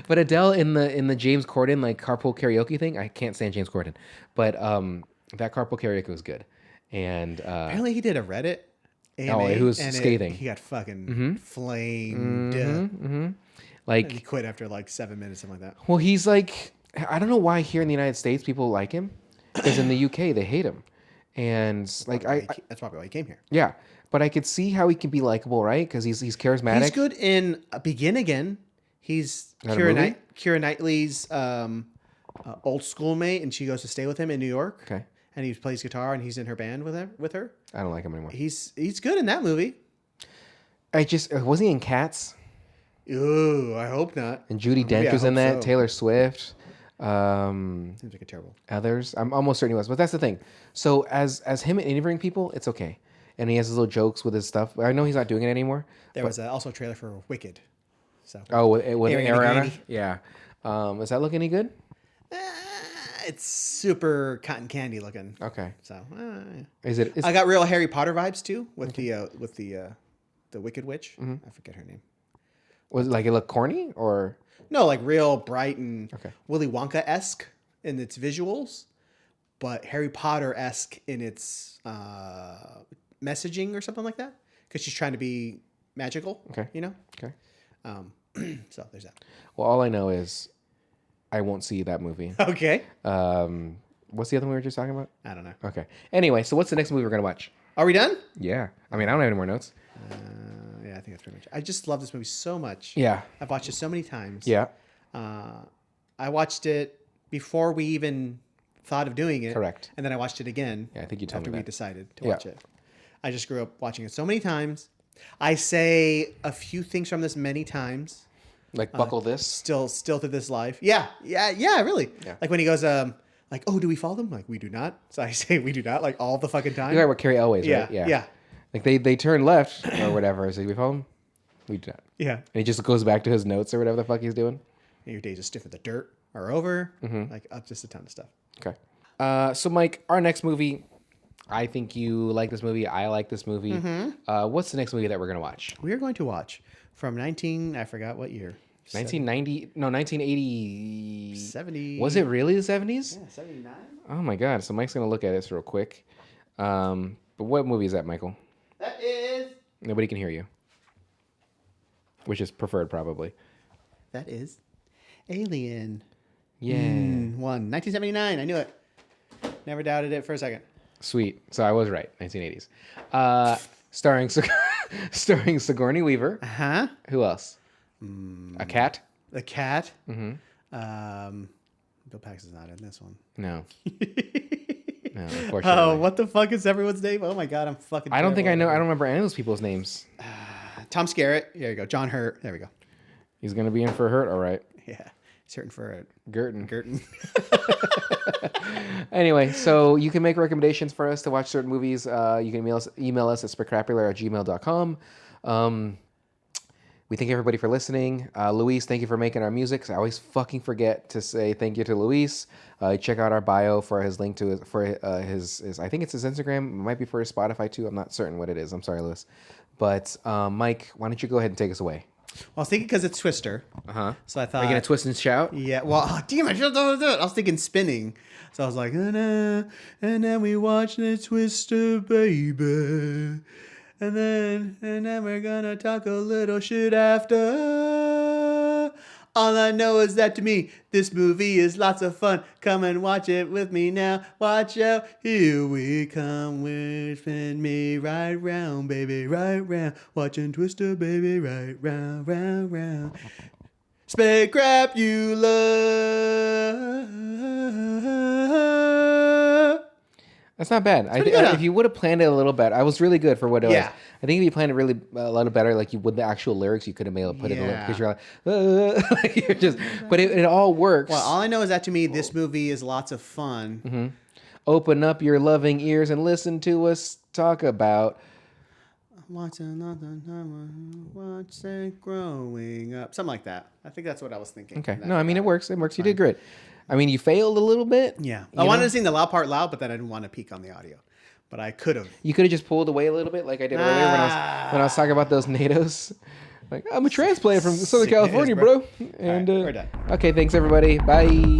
But Adele in the James Corden like carpool karaoke thing, I can't stand James Corden, but that carpool karaoke was good. And Apparently he did a Reddit AMA, it was and scathing. he got fucking flamed. like, And he quit after like 7 minutes, something like that. well, he's like, I don't know why here in the United States people like him, because in the UK they hate him, and like That's probably why he came here. yeah, but I could see how he can be likable, right? Because he's charismatic. He's good in Begin Again. He's That a movie? Keira Knightley's old schoolmate, and she goes to stay with him in New York. Okay, And he plays guitar, and he's in her band with her. I don't like him anymore. He's good in that movie. I just was he in Cats? Ooh, I hope not. And Judi Maybe Dench I was in hope that. so. Taylor Swift. Seems like a terrible. Others. I'm almost certain he was, but that's the thing. So as him interviewing people, it's okay, and he has his little jokes with his stuff. I know he's not doing it anymore. There was also a trailer for Wicked. So with Ariana Ariana. Grande. Yeah. Does that look any good? it's super cotton candy looking. Okay. So Is it? I got real Harry Potter vibes too with the Wicked Witch. I forget her name. Was it like it look corny or? No, like real bright and Okay. Willy Wonka-esque in its visuals, but Harry Potter-esque in its messaging or something like that. Because she's trying to be magical. Okay. You know? Okay. So there's that. Well, all I know is I won't see that movie. Okay. What's the other one we were just talking about? I don't know. Okay. Anyway, so what's the next movie we're gonna watch? Are we done? Yeah. I mean, I don't have any more notes. Yeah, I think that's pretty much. I just love this movie so much. Yeah. I've watched it so many times. Yeah. I watched it before we even thought of doing it. Correct. And then I watched it again. Yeah, I think you told after me we that. decided to watch it. I just grew up watching it so many times. I say a few things from this many times. Like buckle this. Still to this life. Yeah, really. Yeah. Like when he goes, like, oh, do we follow them? Like, we do not. So I say we do not, like all the fucking time. You're right with Cary Elwes, Yeah, right? yeah. Like they turn left or whatever. So we follow him? We do not. Yeah. And he just goes back to his notes or whatever the fuck he's doing. And your days of stiff at the dirt are over. Mm-hmm. Like just a ton of stuff. Okay. So Mike, our next movie, I think you like this movie. I like this movie. Mm-hmm. What's the next movie that we're gonna watch? We are going to watch from I forgot what year. 1990? No, 1980. 70. Was it really the 70s? Yeah, 79. Oh my god! So Mike's gonna look at this real quick. But what movie is that, Michael? That is. Nobody can hear you. Which is preferred, probably. That is Alien. Yeah. 1979. I knew it. Never doubted it for a second. Sweet. So I was right. 1980s. Starring starring Sigourney Weaver. Huh? Who else? A cat? The cat. Mm-hmm. Bill Paxton's not in this one. No. No, unfortunately. Oh, what the fuck is everyone's name? Oh my god, I'm fucking. I don't think I terrible. know. I don't remember any of those people's names. Tom Skerritt. There you go. John Hurt. There we go. He's gonna be in for Hurt, all right. Yeah, he's hurting for it. Gertz. Girton. Anyway, so you can make recommendations for us to watch certain movies. You can email us at specrapular@gmail.com. We thank everybody for listening. Luis, thank you for making our music. I always fucking forget to say thank you to Luis. Check out our bio for his link to his I think it's his Instagram. It might be for his Spotify too. I'm not certain what it is. I'm sorry, Luis. But Mike, why don't you go ahead and take us away? Well, I was thinking because it's Twister. Uh-huh. So I thought. Are you gonna twist and shout? Yeah. Well, damn, I should have done it. I was thinking spinning. So I was like, and then we watch the Twister, baby. And then we're gonna talk a little shit after. All I know is that to me, this movie is lots of fun. Come and watch it with me now. Watch out, here we come. We're spin me right round, baby, right round. Watching Twister, baby, right round, round, round. Specrapular. That's not bad. pretty good, huh? If you would have planned it a little better, I was really good for what it was. Yeah. I think if you planned it really a little better, like you with the actual lyrics, you could have been able to put it in because Yeah. you're like you're just. But it all works. Well, all I know is that to me, this movie is lots of fun. Mm-hmm. Open up your loving ears and listen to us talk about. Watch it growing up. Something like that. I think that's what I was thinking. Okay. No, I mean it works. It works. You did great. I mean, you failed a little bit. Yeah. You I wanted know? to sing the loud part loud, but then I didn't want to peek on the audio. But I could have. You could have just pulled away a little bit, like I did earlier when I was talking about those NATOs. Like I'm a transplant from Southern Sick natives, California, bro. bro. And All right, we're done. okay, thanks everybody. Bye.